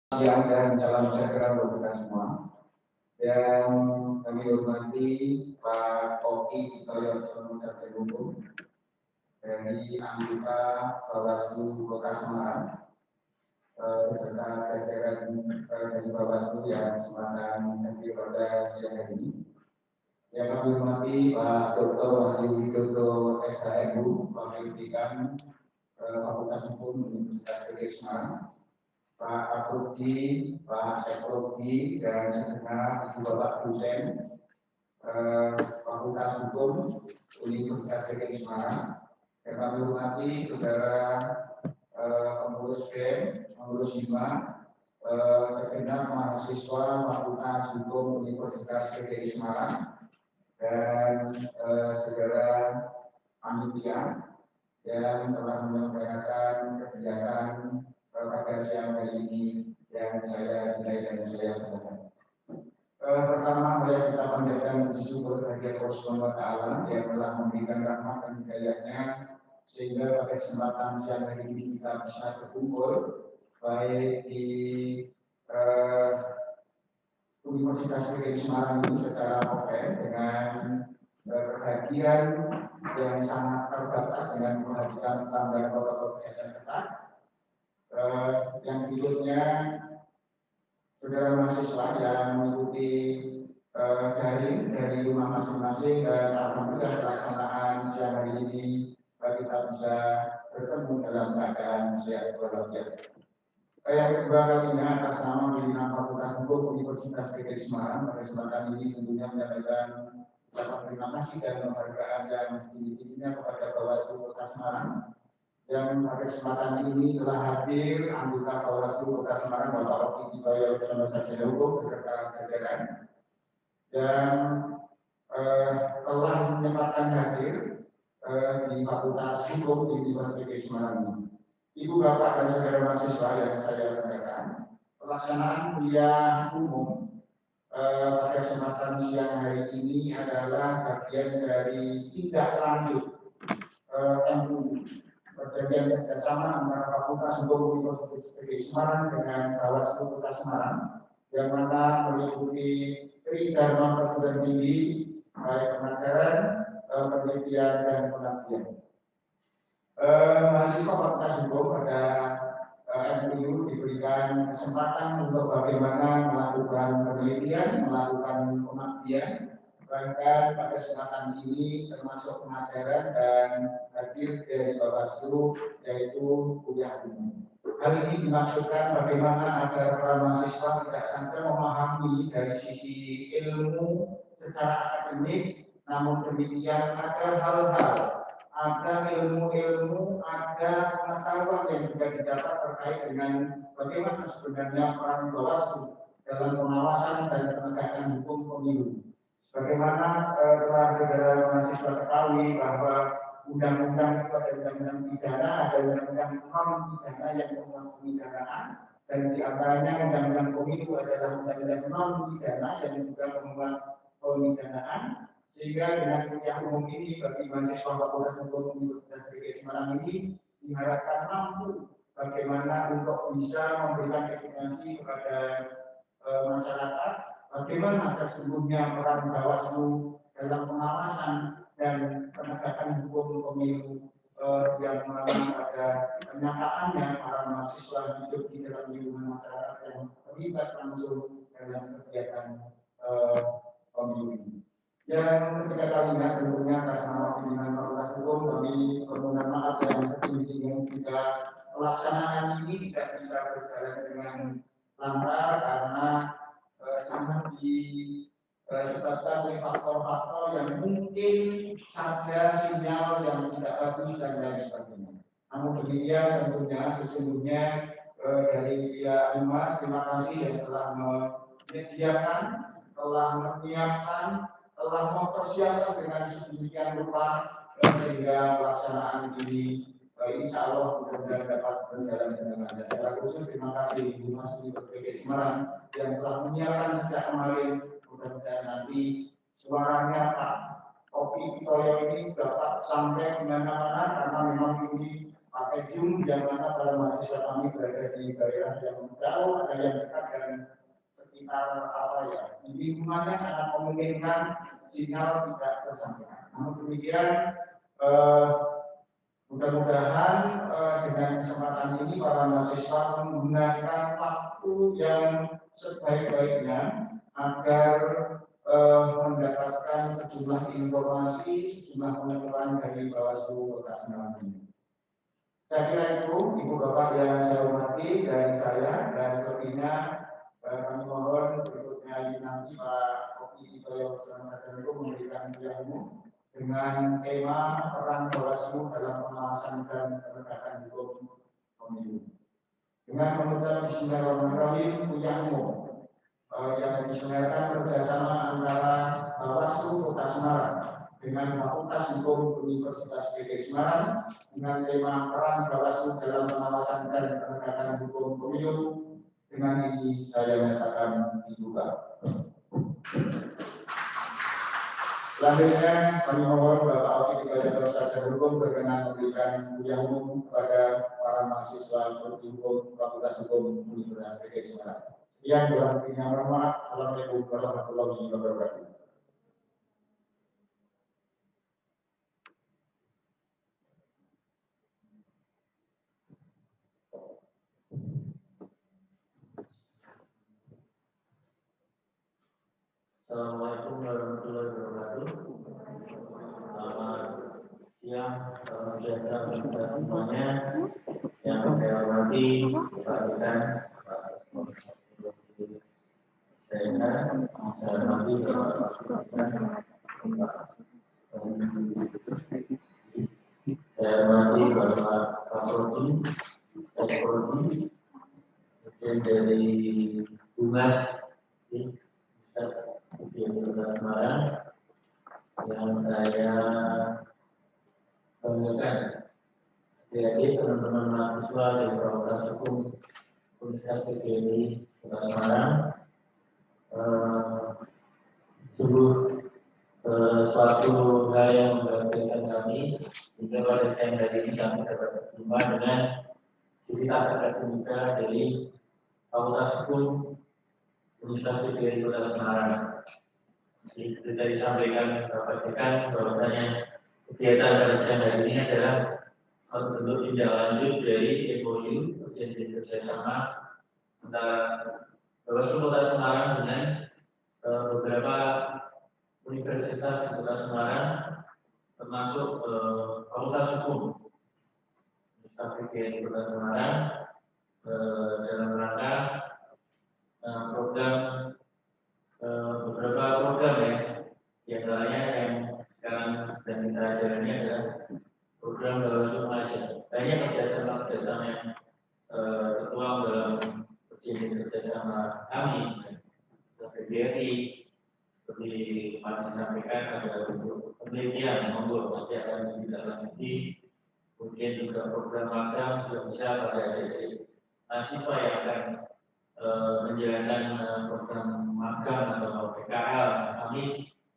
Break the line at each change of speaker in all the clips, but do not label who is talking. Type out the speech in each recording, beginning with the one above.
Siang dan salam sejahtera untuk kita semua. Yang kami hormati Pak Oki Kitoyono Sarjana dari anggota Bawaslu Kota Semarang beserta jajaran dari Bawaslu yang kesempatan hadir pada siang hari ini. Yang kami hormati Pak Dr. Wahyu Widodo SHMU, Wakil Dekan Fakultas Hukum Universitas Negeri Semarang. Pak Akrudi, Pak Sekrogi, dan segenap Ibu Bapak dosen Fakultas Hukum Universitas Negeri Semarang. Yang kami hormati saudara pengurus BEM, pengurus HIMA, segenap mahasiswa Fakultas Hukum Universitas Negeri Semarang, dan saudara panitia yang telah menyelenggarakan kegiatan pada siang hari ini yang saya cintai dan saya banggakan. Pertama, mari kita panjatkan puji syukur kehadirat Allah Subhanahu wa Ta'ala yang telah memberikan rahmat dan hidayahnya sehingga pada kesempatan siang hari ini kita bisa berkumpul baik di Universitas Negeri Semarang ini secara offline dengan perhatian yang sangat terbatas dengan perhatian standar protokol kesehatan ketat. Yang berikutnya, saudara mahasiswa yang mengikuti daring dari rumah masing-masing, dan alhamdulillah pelaksanaan siang hari ini kita bisa bertemu dalam keadaan sehat walafiat. Yang kedua kalinya atas nama pimpinan Fakultas Hukum Universitas Negeri Semarang pada kesempatan ini tentunya menyampaikan ucapan terima kasih dan penghargaan yang setinggi-tingginya kepada Bawaslu Kota Semarang yang pada kesempatan ini telah hadir anggota Bawaslu Kota Semarang Bapak Oki Kitoyono Sarjana Hukum beserta jajaran dan telah menyempatkan hadir di Fakultas Hukum di Universitas Negeri Semarang ini. Ibu, Bapak, dan saudara mahasiswa yang saya banggakan, pelaksanaan kuliah umum pada kesempatan siang hari ini adalah bagian dari tindak lanjut MUI, perjanjian kerjasama antara Fakultas Hukum Universitas Negeri Semarang dengan Bawaslu Kota Semarang, yang mana meliputi Tridharma Perguruan Tinggi, baik pengajaran, penelitian, dan pengabdian. Mahasiswa Fakultas Hukum pada MUI diberikan kesempatan untuk bagaimana melakukan penelitian, melakukan pengabdian, bahkan pada kesempatan ini termasuk pengajaran dan hadir dari Bawaslu yaitu kuliah umum. Hal ini dimaksudkan bagaimana agar para mahasiswa tidak saja memahami dari sisi ilmu secara akademik, namun demikian ada ilmu-ilmu, ada pengetahuan yang juga didapat terkait dengan bagaimana sebenarnya peran Bawaslu dalam pengawasan dan penegakan hukum pemilu. Sebagaimana telah saudara mahasiswa ketahui bahwa undang-undang itu ada undang-undang pidana, ada undang-undang non pidana yang tentang pemidanaan, dan di antaranya undang-undang pemilu adalah undang-undang non pidana yang juga tentang pemidanaan. Sehingga dengan kuliah umum ini bagi mahasiswa Fakultas Hukum Universitas Negeri Semarang ini diharapkan mampu bagaimana untuk bisa memberikan edukasi kepada masyarakat, bagaimana sesungguhnya peran Bawaslu dalam pengawasan dan penegakan hukum pemilu yang mana pada kenyataannya para mahasiswa hidup di dalam lingkungan masyarakat yang terlibat langsung dalam kegiatan pemilu ini. Yang ketiga kalinya tentunya atas nama pimpinan Fakultas Hukum kami permohonan maaf yang setinggi-tingginya jika pelaksanaan ini tidak bisa berjalan dengan lancar karena sangat disebabkan oleh faktor-faktor yang mungkin saja sinyal yang tidak bagus dan lain sebagainya. Namun demikian tentunya sesungguhnya dari pihak Humas terima kasih yang telah menyediakan, telah menyiapkan, telah mempersiapkan dengan sedemikian rupa sehingga pelaksanaan ini insya Allah mudah-mudahan dapat berjalan dengan lancar. Secara khusus terima kasih Humas Universitas Semarang yang telah menyiapkan sejak kemarin. Mudah-mudahan nanti suaranya Pak Oki Kitoyono ini dapat sampai di mana-mana karena memang ini pakai Zoom yang mana para mahasiswa kami berada di daerah yang jauh, ada yang dekat dan sekitar apa ya, di lingkungannya sangat memungkinkan sinyal tidak tersampaikan. Namun demikian, mudah-mudahan dengan kesempatan ini para mahasiswa menggunakan waktu yang sebaik-baiknya agar mendapatkan sejumlah informasi, sejumlah pengetahuan dari Bawaslu Kota Semarang ini. Saya kira itu, Ibu Bapak yang saya hormati dari saya, dan selebihnya kami mohon berikutnya nanti Pak Kopi Itoyo Assalamualaikum memberikan ilmu dengan tema peran Bawaslu dalam pengawasan dan penegakan hukum pemilu. Dengan mengucap Bismillahirrahmanirrahim, kuliah umum yang diselenggarakan kerjasama antara Bawaslu Kota Semarang dengan Fakultas Hukum Universitas DKI Semarang dengan tema peran Bawaslu dalam pengawasan dan penegakan hukum pemilu. Dengan ini saya menyatakan dibuka. Selanjutnya kami mohon Bapak Alki Dikaja Sarjana Hukum berkenan memberikan kuliah umum kepada para mahasiswa Hukum Fakultas Hukum Universitas DKI Semarang. Sekian doa yang bermanfaat. Assalamualaikum warahmatullahi wabarakatuh.
Assalamualaikum warahmatullahi wabarakatuh. Selamat siang, salam sejahtera untuk semuanya. Yang saya hormati, Pak Dekan, Pak saya hormati Bapak saya hormati Bapak Kapolri, kemudian dari Humas Universitas Semarang yang saya banggakan, jadi teman-teman mahasiswa dari Fakultas Hukum Universitas DKI Kota Semarang, sungguh suatu hal yang membahagiakan kami hingga pada siang hari ini kami dapat berjumpa dengan sivitas akademika dari Fakultas Hukum Universitas DKI Kota Semarang. Seperti tadi disampaikan Bapak Dekan bahwasanya kegiatan pada siang hari ini adalah bentuk tindak lanjut dari MOU perjanjian kerjasama antara Bawaslu Kota Semarang dengan beberapa universitas di Kota Semarang, termasuk Fakultas Hukum Universitas DKI Kota Semarang dalam rangka program beberapa program ya, diantaranya yang sekarang sedang kita jalani adalah program Bawaslu Malaysia. Banyak kerjasama yang tertuang dalam perjanjian kerjasama kami, BRI, seperti kemarin disampaikan ada untuk penelitian, monggo nanti akan ditindaklanjuti. Kemudian juga program magang juga bisa pada adik-adik mahasiswa yang akan menjalankan program magang atau PKL. Kami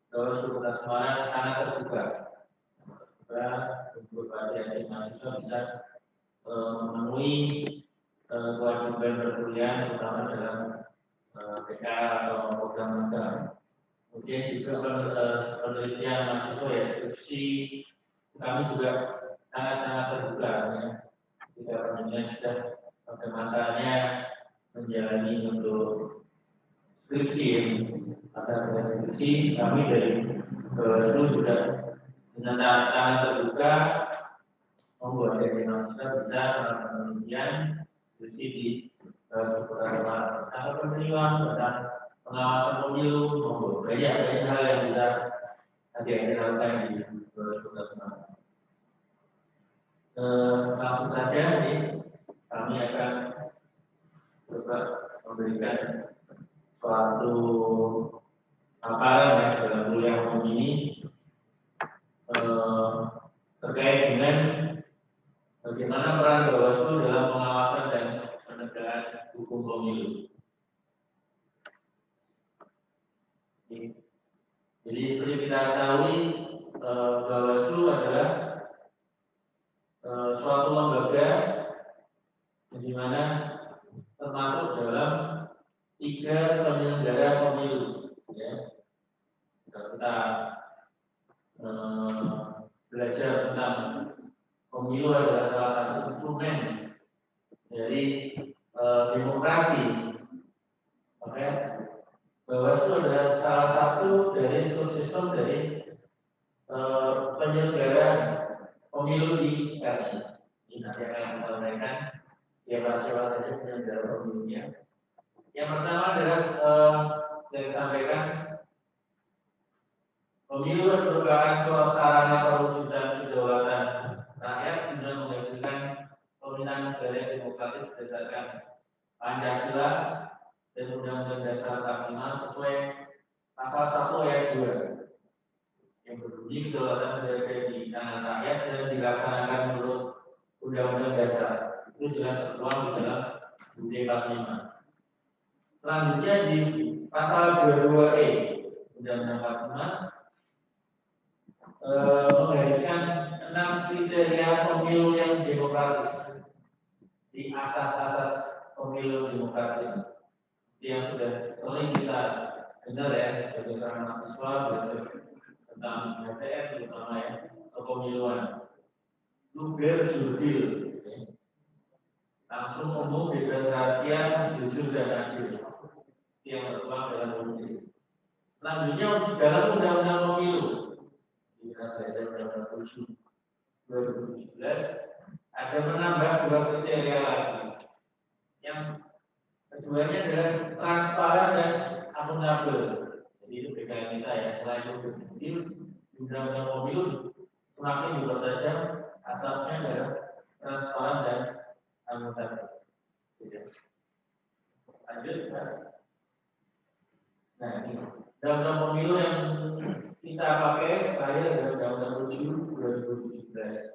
Bawaslu Kota Semarang sangat terbuka untuk adik-adik mahasiswa bisa memenuhi kewajiban perkuliahan terutama dalam PKL atau program magang. Kemudian juga penelitian mahasiswa ya skripsi kami juga sangat terbuka ya. Jika penelitian sudah pada masanya menjalani untuk skripsi ya. Ada skripsi kami dari Bawaslu juga dengan sangat terbuka membuat dari mahasiswa bisa melakukan penelitian skripsi di Kota Semarang atau penelitian tentang pengawasan pemilu maupun banyak hal yang bisa adik-adik lakukan di Kota Semarang. Langsung saja nih kami akan coba memberikan suatu paparan ya dalam kuliah umum ini terkait dengan bagaimana peran Bawaslu dalam pengawasan dan penegakan hukum pemilu. Jadi seperti kita ketahui Bawaslu adalah suatu lembaga di mana termasuk dalam 3 penyelenggara pemilu. Ya. Kita belajar tentang pemilu adalah salah satu instrumen dari demokrasi. Maka Bawaslu adalah salah satu dari subsistem dari penyelenggara pemilu di RI. Ini nanti akan saya sampaikan siapa saja penyelenggara pemilunya. Yang pertama adalah saya sampaikan pemilu merupakan suatu sarana perwujudan kedaulatan rakyat guna menghasilkan pemerintahan negara yang demokratis berdasarkan Pancasila dan Undang-Undang Dasar 45 sesuai pasal 1 ayat 2 yang berbunyi kedaulatan negara di tangan rakyat dan dilaksanakan menurut Undang-Undang Dasar. Itu jelas tertuang di dalam UUD 45. Selanjutnya di pasal 22E Undang-Undang 45 menggariskan 6 kriteria pemilu yang demokratis di asas-asas pemilu demokratis yang sudah sering kita dengar ya sebagai seorang mahasiswa belajar tentang DPR terutama ya kepemiluan luber jurdil langsung umum bebas rahasia jujur dan adil yang tertuang dalam UUD. Selanjutnya dalam undang-undang pemilu kita belajar undang-undang 7 2017 ada menambah 2 kriteria lagi. Yang keduanya adalah transparan dan akuntabel. Jadi itu pegangan kita ya. Selain itu berpikir undang-undang pemilu semakin dipertajam asasnya adalah transparan dan akuntabel. Lanjut. Nah ini undang-undang pemilu yang kita pakai terakhir adalah undang-undang 7 2017.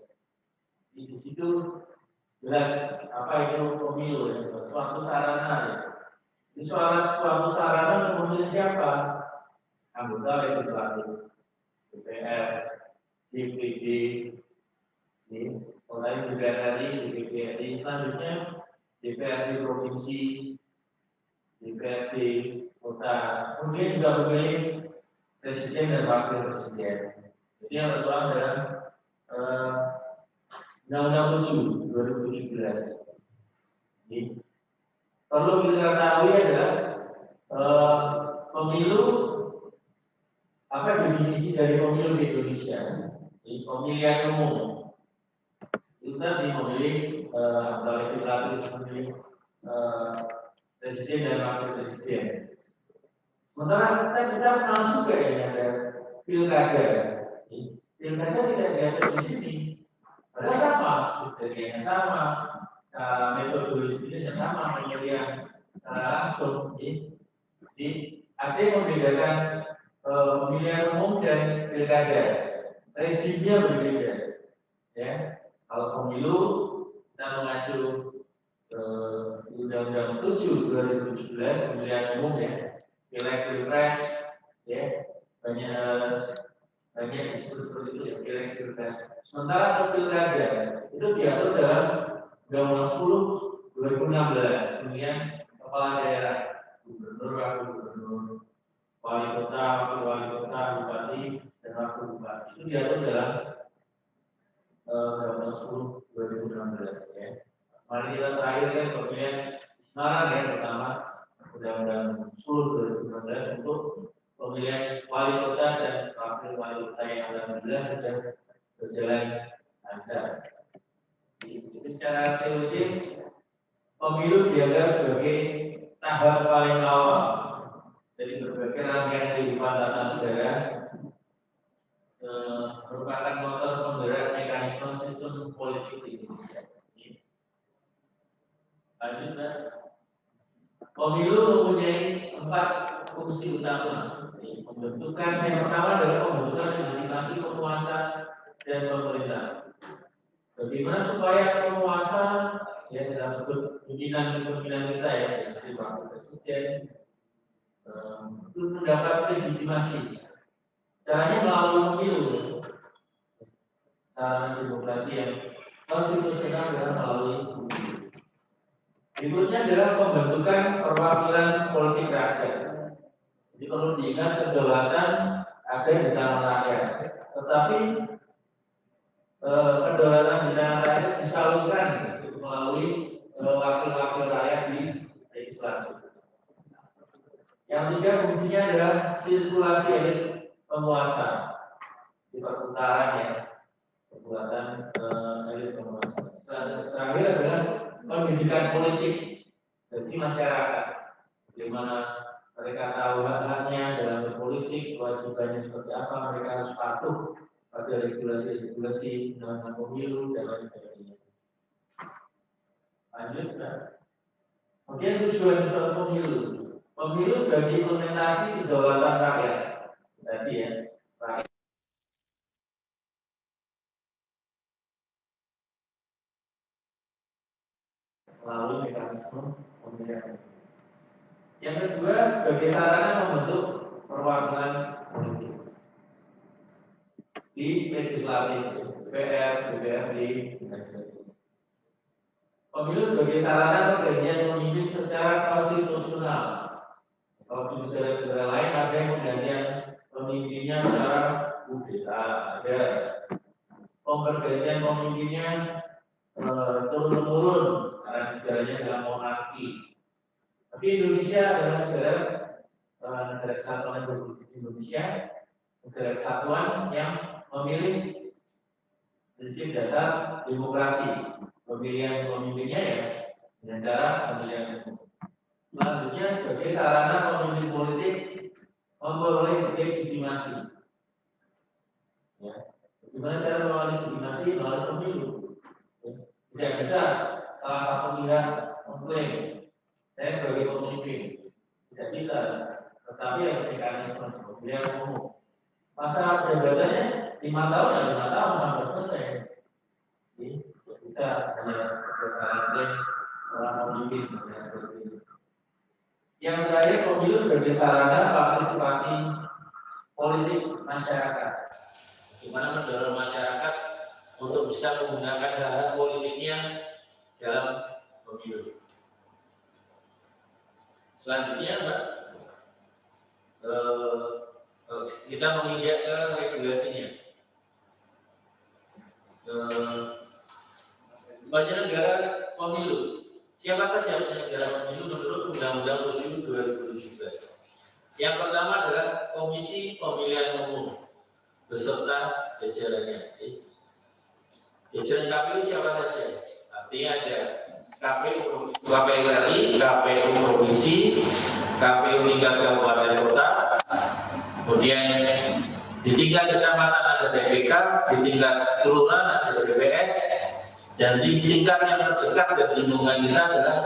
Di situ jelas apa itu pemilu ya, suatu sarana ya. Di suatu sarana memilih siapa? Anggota legislatif, DPR, DPD, mulai DPR RI, DPD, selanjutnya DPRD provinsi, DPRD kota, kemudian juga memilih presiden dan wakil presiden. Jadi yang tertuang dalam Undang-Undang 7 2017. Ini perlu kita ketahui adalah pemilu apa definisi dari pemilu di Indonesia? Ini pemilihan umum. Itu tadi memilih anggota legislatif, memilih presiden dan wakil presiden. Sementara kita pernah juga ya ada pilkada. Pilkada tidak diatur di sini. Padahal sama, kriterianya sama, metodologinya sama, pemilihan langsung. Jadi ada yang membedakan pemilihan umum dan pilkada. Rezimnya berbeda. Ya, kalau pemilu kita mengacu Undang-Undang 7 2017 pemilihan umum ya, pileg pilpres, ya banyak disebut seperti itu ya, pileg pilpres. Sementara pilkada itu diatur dalam Undang-Undang 10 2016 pemilihan kepala daerah, gubernur, wakil gubernur, wali kota, wakil wali kota, bupati, dan wakil bupati. Itu diatur dalam Undang-Undang 10 2016 ya. Mari kita terakhir kan pemilihan Semarang yang pertama Undang-Undang 10 2016 untuk pemilihan wali kota dan wakil wali kota yang alhamdulillah sudah berjalan lancar. Jadi secara teologis pemilu dianggap sebagai tahap paling awal dari berbagai rangkaian kehidupan tata negara, merupakan motor penggerak mekanisme sistem politik di Indonesia. Lanjut, Mas. Pemilu mempunyai 4 fungsi utama. Pembentukan yang pertama adalah pembentukan legitimasi penguasa dan pemerintah. Bagaimana supaya penguasa ya dalam sebut pimpinan kita ya seperti wakil presiden itu mendapat legitimasi. Caranya melalui pemilu. Sarana demokrasi yang konstitusional adalah melalui pemilu. Berikutnya adalah pembentukan perwakilan politik rakyat. Jadi perlu diingat kedaulatan ada di tangan rakyat, tetapi kedaulatan di tangan rakyat disalurkan melalui wakil-wakil rakyat di legislatif. Yang ketiga fungsinya adalah sirkulasi elit penguasa di perputaran ya, perbuatan elit penguasa. Terakhir adalah pendidikan politik bagi masyarakat, di mana mereka tahu hak-haknya dalam berpolitik, kewajibannya seperti apa, mereka harus patuh pada regulasi-regulasi undang-undang pemilu dan lain sebagainya. Lanjut, ya. Kemudian tujuan pemilu. Pemilu sebagai implementasi kedaulatan rakyat. Tadi ya, rakyat. Melalui mekanisme pemilihan. Yang kedua, sebagai sarana membentuk perwakilan politik di legislatif, DPR, DPRD, dan sebagainya. Pemilu sebagai sarana pergantian pemimpin secara konstitusional. Kalau di negara-negara lain ada yang pergantian pemimpinnya secara kudeta, ada pembergantian pemimpinnya turun-temurun karena negaranya dalam monarki. Tapi Indonesia adalah negara kesatuan Republik Indonesia, negara kesatuan yang memilih prinsip dasar demokrasi, pemilihan pemimpinnya ya dengan cara pemilihan umum. Selanjutnya sebagai sarana pemimpin politik memperoleh legitimasi. Ya. Bagaimana cara memperoleh legitimasi? Melalui pemilu. Ya. Tidak bisa salah satu pihak mengklaim saya sebagai pemimpin, tidak bisa. Tetapi harus mekanisme pemilihan umum. Masa jabatannya 5 tahun ya 5 tahun sampai selesai. Jadi bisa hanya berdasarkan klaim seorang pemimpin. Yang terakhir, pemilu sebagai sarana partisipasi politik masyarakat. Bagaimana mendorong masyarakat untuk bisa menggunakan hak-hak politiknya dalam pemilu. Selanjutnya, Mbak, kita menginjak ke regulasinya. Penyelenggara pemilu. Siapa saja penyelenggara pemilu menurut Undang-Undang 7 2017? Yang pertama adalah Komisi Pemilihan Umum beserta jajarannya. Jajaran KPU siapa saja? Artinya ada KPU RI, KPU provinsi, KPU tingkat kabupaten kota, kemudian di tingkat kecamatan ada DPK, di tingkat kelurahan ada BPS, dan di tingkat yang terdekat dan lingkungan kita adalah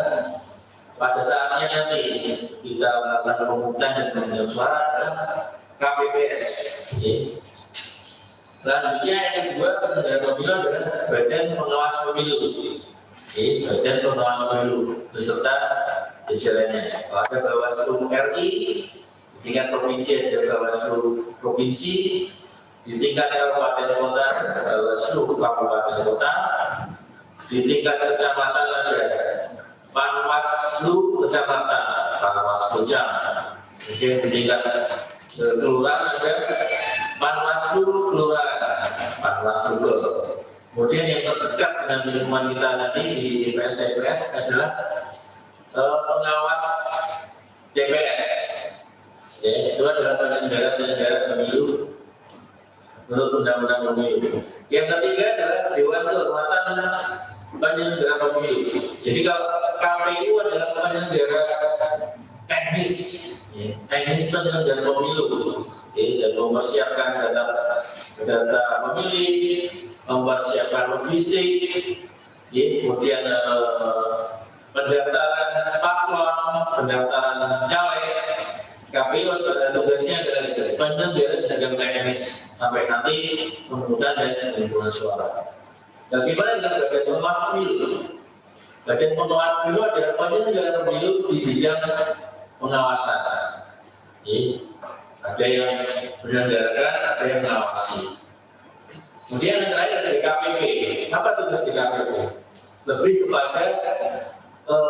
pada saatnya nanti kita melakukan pemungutan dan penghutang suara adalah KPPS. Selanjutnya yang kedua penyelenggara pemilu adalah Badan Pengawas Pemilu. Badan Pengawas Pemilu beserta jajarannya. Ada Bawaslu RI, di tingkat provinsi ada Bawaslu provinsi, di tingkat kabupaten kota Bawaslu kabupaten kota, di tingkat kecamatan ada Panwaslu kecamatan, Panwaslu Jam, kemudian di tingkat kelurahan ada Panwaslu kelurahan, Panwaslu Gol. Kemudian yang terdekat dengan lingkungan kita nanti di TPS adalah pengawas TPS. Ya, itu adalah penyelenggara pemilu menurut Undang-Undang Pemilu. Yang ketiga adalah Dewan Kehormatan Penyelenggara Pemilu. Jadi kalau KPU adalah penyelenggara teknis, teknis penyelenggara pemilu, dan mempersiapkan data pemilih, mempersiapkan logistik, kemudian pendaftaran paslon, pendaftaran caleg. KPU adalah tugasnya adalah penyelenggara dalam teknis sampai nanti pemungutan dan penghitungan suara. Bagaimana dengan Badan Pengawas Pemilu? Badan Pengawas Pemilu adalah penyelenggara pemilu di bidang pengawasan. Ada yang menyelenggarakan, ada yang mengawasi. Kemudian yang terakhir ada DKPP. Apa tugas DKPP? Lebih kepada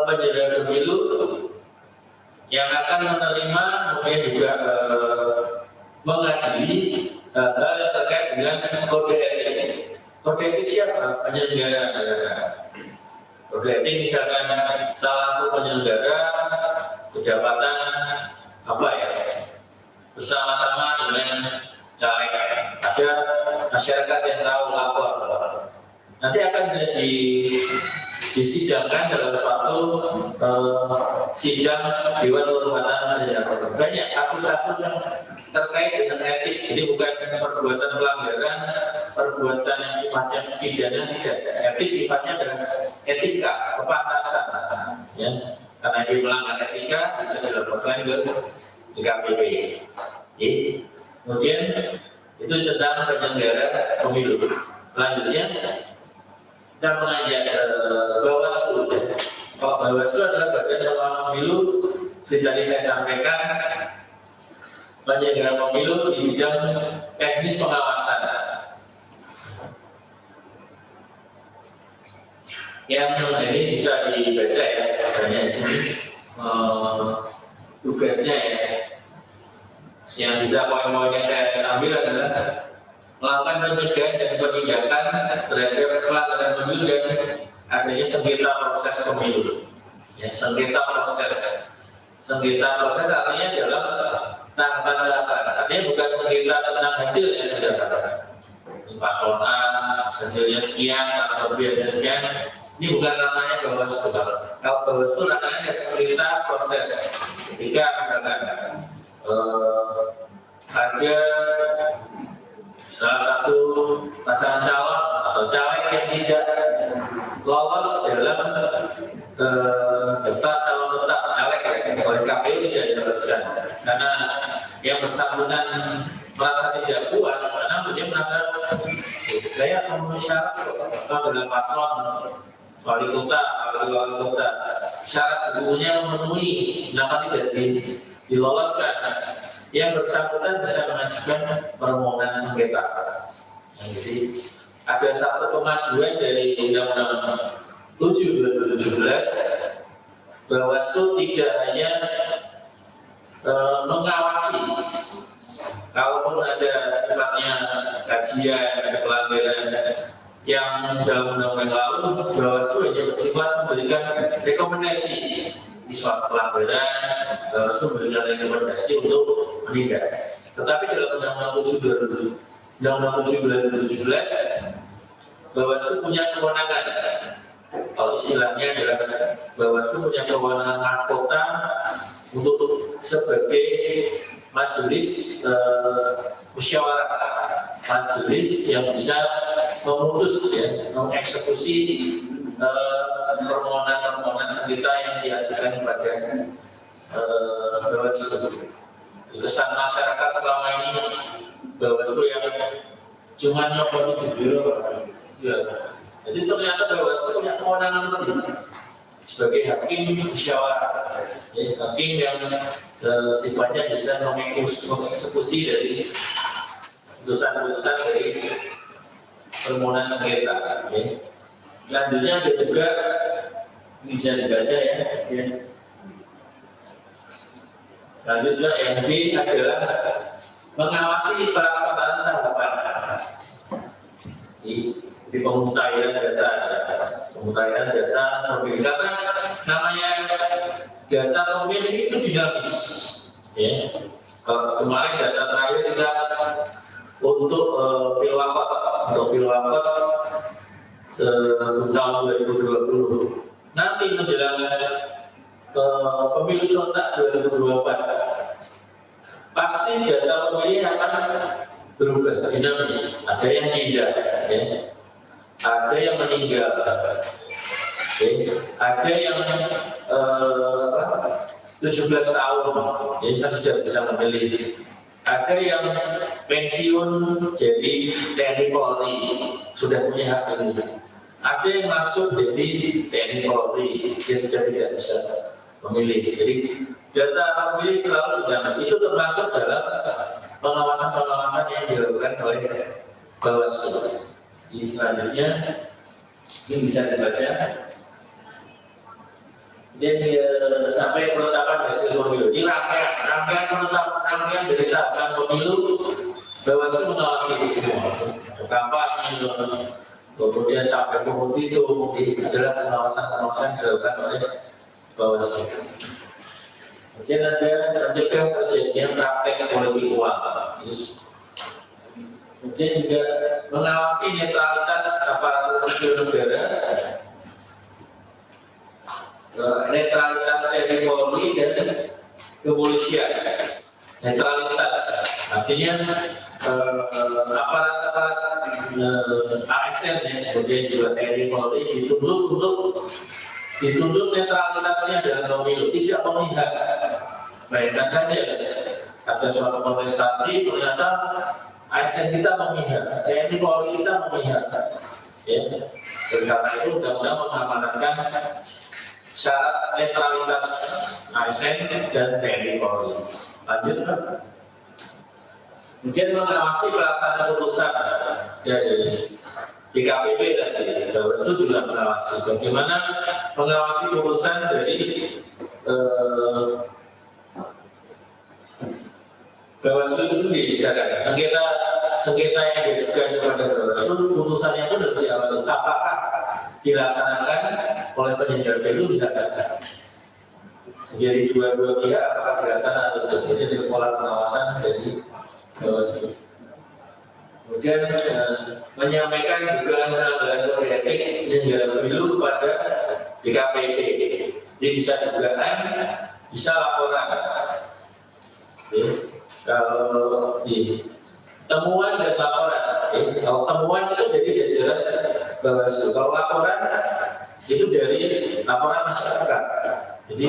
penyelenggara pemilu yang akan menerima, kemudian juga mengadili hal yang terkait dengan kode etik. Kode etik siapa? Penyelenggara. Kode etik misalkan salah satu penyelenggara kejabatan apa ya, bersama-sama dengan caleg, ada masyarakat yang tahu lapor, nanti akan jadi disidangkan dalam suatu sidang Dewan Kehormatan Penyelenggara. Banyak kasus-kasus yang terkait dengan etik, jadi bukan perbuatan pelanggaran, perbuatan yang sifatnya pidana, tidak. Etik sifatnya adalah etika, kepantasan, ya. Karena dia melanggar etika bisa dilaporkan ke DKPP. Ya. Kemudian itu tentang penyelenggara pemilu. Selanjutnya kita mengajak Bawaslu. Kalau Bawaslu adalah badan pengawas pemilu, seperti tadi saya sampaikan, penyelenggara pemilu di bidang teknis pengawasan. Yang ini bisa dibaca ya, banyak di sini tugasnya ya. Yang bisa poin-poin yang saya ambil adalah melakukan pencegahan dan penindakan terhadap pelanggaran pemilu dan adanya sengketa proses pemilu. Ya, sengketa proses artinya dalam tahapan-tahapan. Artinya bukan sengketa tentang hasil yang didapatkan. Paslon A hasilnya sekian, atau biasanya sekian. Ini bukan ranahnya Bawaslu. Kalau Bawaslu ranahnya sengketa proses. Ketika misalkan ada salah satu pasangan calon atau caleg yang tidak lolos dalam daftar calon tetap caleg oleh KPU tidak diloloskan karena yang bersangkutan merasa tidak puas karena dia merasa saya memenuhi syarat dalam paslon wali kota syarat hukumnya memenuhi kenapa tidak diloloskan. Yang bersangkutan bisa mengajukan permohonan sengketa. Jadi ada satu kemajuan dari Undang-Undang 7/2017 Bawaslu tidak hanya mengawasi, kalaupun ada sifatnya kajian, ada pelanggaran yang dalam undang-undang lalu, Bawaslu hanya bersifat memberikan rekomendasi di suatu pelanggaran, Bawaslu memberikan rekomendasi untuk menindak. Tetapi dalam Undang-Undang 7/2017, Bawaslu punya kewenangan. Kalau istilahnya adalah Bawaslu punya kewenangan mahkota untuk sebagai majelis musyawarah, majelis yang bisa memutus, ya, mengeksekusi permohonan sengketa yang diajukan kepada Bawaslu. Kesan masyarakat selama ini Bawaslu yang cuma nyopot di biro, ya. Jadi ternyata Bawaslu punya kewenangan lebih sebagai hakim musyawarah, ya, hakim yang sifatnya bisa mengeksekusi dari putusan-putusan dari permohonan sengketa. Ya. Selanjutnya ada juga bisa dibaca ya. Selanjutnya yang D adalah mengawasi pelaksanaan tahapan di pemutahiran data pemilih, karena namanya data pemilih itu dinamis. Ya. Kemarin data terakhir kita untuk pilwakot tahun 2020. Nanti menjelang pemilu serentak 2024, pasti data pemilih akan berubah dinamis. Ada yang tidak, ya. Ada yang meninggal, ya. Ada yang 17 tahun, ya, kita sudah bisa memilih. Ada yang pensiun jadi TNI Polri, sudah punya hak ini. Ada yang masuk jadi TNI Polri, dia sudah tidak bisa memilih. Jadi data pemilih terlalu dinamis. Itu termasuk dalam pengawasan yang dilakukan oleh Bawaslu. Di selanjutnya ini bisa dibaca. Jadi sampai penetapan hasil pemilu. Ini rangkaian penetapan dari tahapan pemilu, Bawaslu mengawasi itu semua. Kampanye, kemudian sampai itu adalah pengawasan dilakukan oleh Bawaslu. Kemudian ada mencegah terjadinya praktek politik uang. Kemudian juga mengawasi netralitas aparatur sipil negara, netralitas TNI Polri dan kepolisian. Netralitas artinya aparat-aparat ASN ya, kemudian juga TNI Polri dituntut netralitasnya dalam pemilu, tidak memihak. Bayangkan saja ada suatu kontestasi ternyata ASN kita memihak, TNI Polri kita memihak, ya. Dan karena itu undang-undang mengamanatkan syarat netralitas ASN dan TNI Polri. Lanjut, Pak. Kemudian mengawasi pelaksanaan putusan dari DKPP tadi, Bawaslu juga mengawasi. Bagaimana mengawasi putusan dari Bawaslu itu misalkan sengketa yang diajukan kepada Bawaslu, putusannya pun harus diawasi. Apakah dilaksanakan oleh penyelenggara pemilu misalkan? Jadi dua-dua pihak apakah dilaksanakan atau tidak? Jadi pola pengawasan dari Bawaslu. Kemudian menyampaikan dugaan pelanggaran kode etik penyelenggara pemilu kepada DKPP. Jadi bisa dugaan, bisa laporan. Ya. Kalau di temuan dan laporan, kalau temuan itu dari jajaran Bawaslu, kalau laporan itu dari laporan masyarakat. Jadi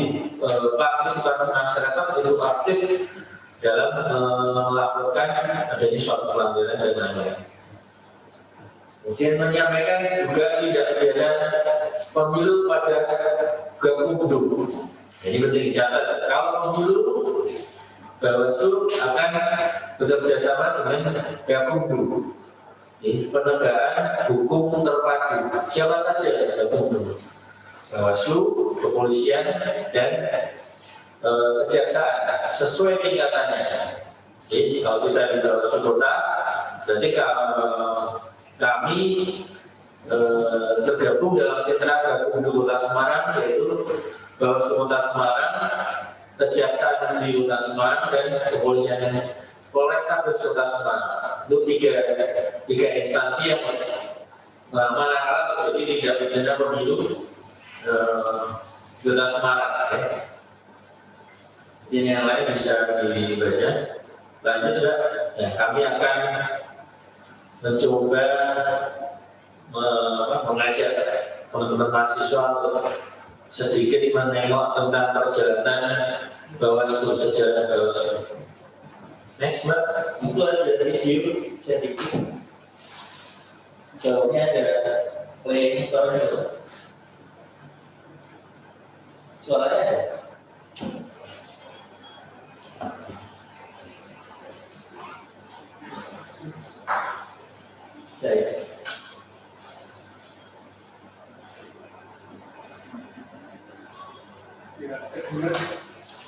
partisipasi masyarakat itu aktif dalam melaporkan adanya suatu pelanggaran dan lain-lain. Kemudian menyampaikan juga tidak pidana pemilu pada Gakumdu. Jadi penting dicatat, kalau pemilu Bawaslu akan bekerja sama dengan Gakumdu. Ini penegakan hukum terpadu. Siapa saja Gakumdu? Bawaslu, kepolisian, dan kejaksaan sesuai tingkatannya. Jadi kalau kita di Bawaslu Kota, berarti kalau kami tergabung dalam sentra Gakumdu Kota Semarang, yaitu Bawaslu Kota Semarang, Kejaksaan di Kota Semarang, dan Kepolisian Polrestabes Kota Semarang. Itu tiga instansi yang manakala terjadi tindak pidana pemilu Kota Semarang. Jadi yang lain bisa dibaca. Lanjut, Mbak. Ya, kami akan mencoba mengajak teman-teman mahasiswa untuk sedikit menengok tentang perjalanan Bawaslu, sejarah Bawaslu. Next, Mbak. Itu ada review sedikit. Jawabnya ada play itu. Suaranya ada. Saya.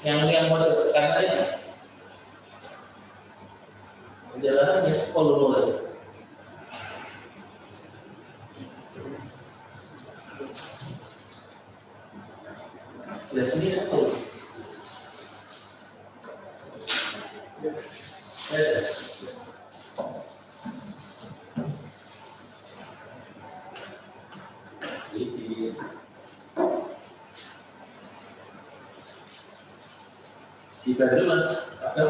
Yang mau karena ini perjalanannya mulai. Sudah sendiri apa? Dibantu Mas, ada?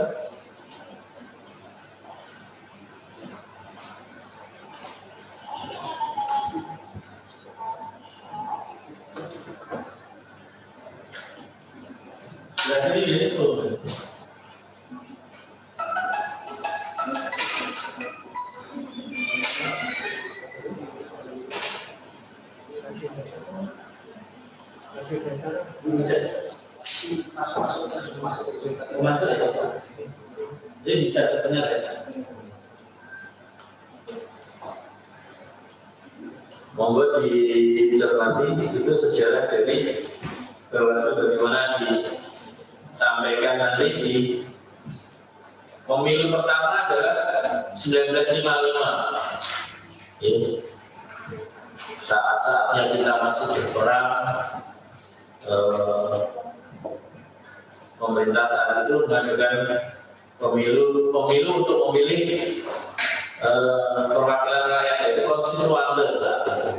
Biasanya jadi problem. Bisa. Masuk ya, jadi bisa benar ya. Monggo dicermati itu sejarah dari Bawaslu bagaimana disampaikan nanti di pemilu pertama adalah 1955. Saat-saatnya kita masih berperang, pemerintah saat itu mengadakan pemilu untuk memilih perwakilan rakyat, yaitu konstituante saat itu.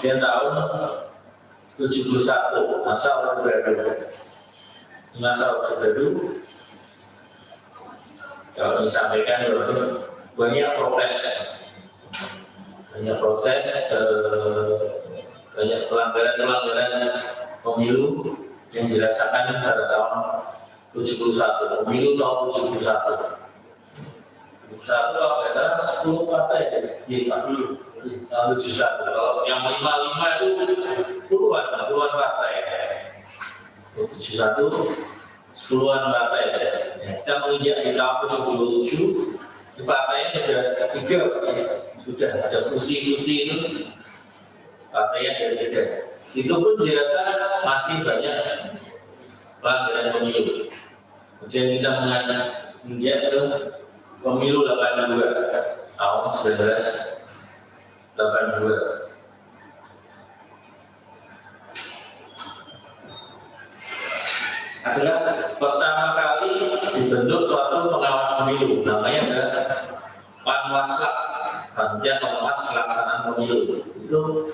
Dia tahun 71 masa Orde Baru. Kalau disampaikan banyak protes, banyak pelanggaran pemilu yang dirasakan pada tahun 71, pemilu tahun 71. Satu kalau nggak salah 10 partai di tahun 71. Kalau yang 55 itu puluhan partai. 71 10-an partai. Kita menginjak di tahun 77, di partainya sudah 3, sudah ada fusi-fusi itu. Partainya ada 3. Itu pun dirasakan masih banyak pelanggaran pemilu. Kemudian kita menginjak ke pemilu 82 tahun 1982. Adalah pertama kali dibentuk suatu pengawas pemilu, namanya adalah Panwaslah, Panitia Pengawas Pelaksanaan Pemilu. Itu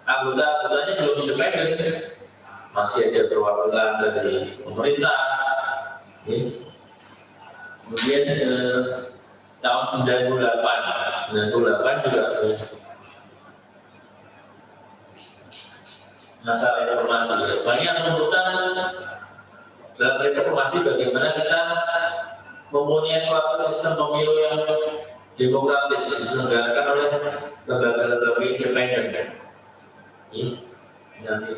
anggota-anggotanya belum independen, masih ada perwakilan dari pemerintah. Kemudian tahun 98 juga masalah reformasi. Banyak tuntutan dalam reformasi bagaimana kita mempunyai suatu sistem pemilu yang demokratis diselenggarakan oleh lembaga-lembaga independen. Ini nanti.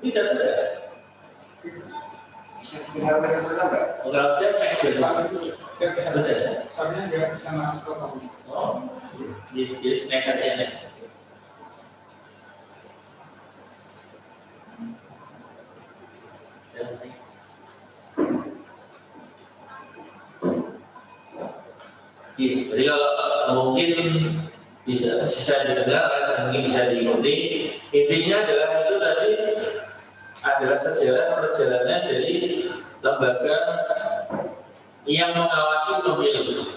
Tidak bisa.
Bisa didengar dari sana nggak?
Enggak ada
Soalnya dia bisa masuk ke kamu.
Oh, yes, next aja next. Jadi kalau mungkin bisa didengar, mungkin bisa diikuti. Intinya adalah itu tadi adalah sejarah perjalanan dari lembaga yang mengawasi pemilu.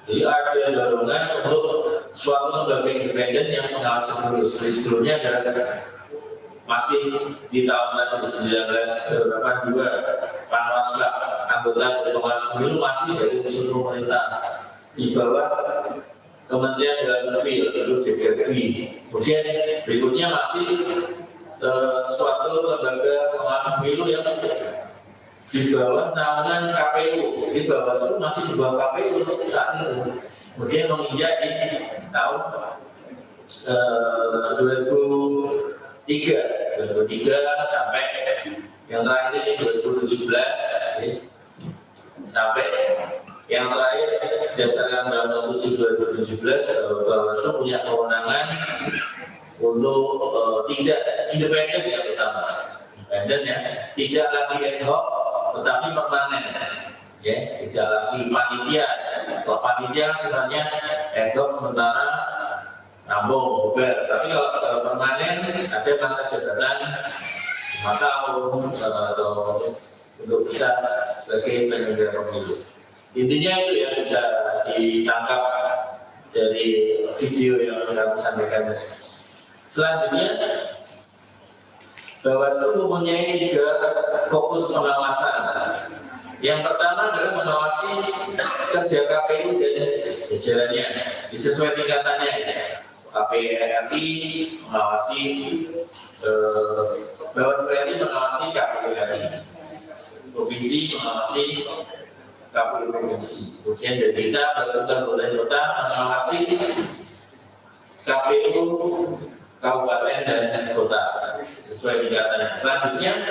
Jadi ada dorongan untuk suatu lembaga independen yang mengawasi pemilu. Sebelumnya adalah masih di tahun 1982 Panwaslah, anggota pengawas pemilu masih dari unsur pemerintah di bawah Kementerian Dalam Negeri itu DPRD. Kemudian berikutnya masih suatu lembaga pengawas pemilu yang di bawah naungan KPU. Di Bawaslu masih di bawah KPU saat itu. Kemudian menginjak di tahun 2003 sampai yang terakhir ini 2017 sampai yang terakhir berdasarkan Undang-Undang 7 2017 Bawaslu punya kewenangan untuk tidak independen yang pertama, independen ya, tidak lagi ad hoc tetapi permanen, ya, tidak lagi panitia. Kalau panitia sebenarnya ad hoc sementara nambung bubar, tapi kalau permanen ada masa jabatan 5 tahun atau untuk bisa sebagai penyelenggara pemilu. Intinya itu yang bisa ditangkap dari video yang kami sampaikan. Selanjutnya, Bawaslu mempunyai 3 fokus pengawasan. Yang pertama adalah mengawasi kerja KPU dan jajarannya, sesuai tingkatannya. KPU RI mengawasi Bawaslu RI mengawasi KPU RI, provinsi mengawasi KPU provinsi. Kemudian kita kabupaten kota mengawasi KPU kabupaten dan kota sesuai tingkatannya. Selanjutnya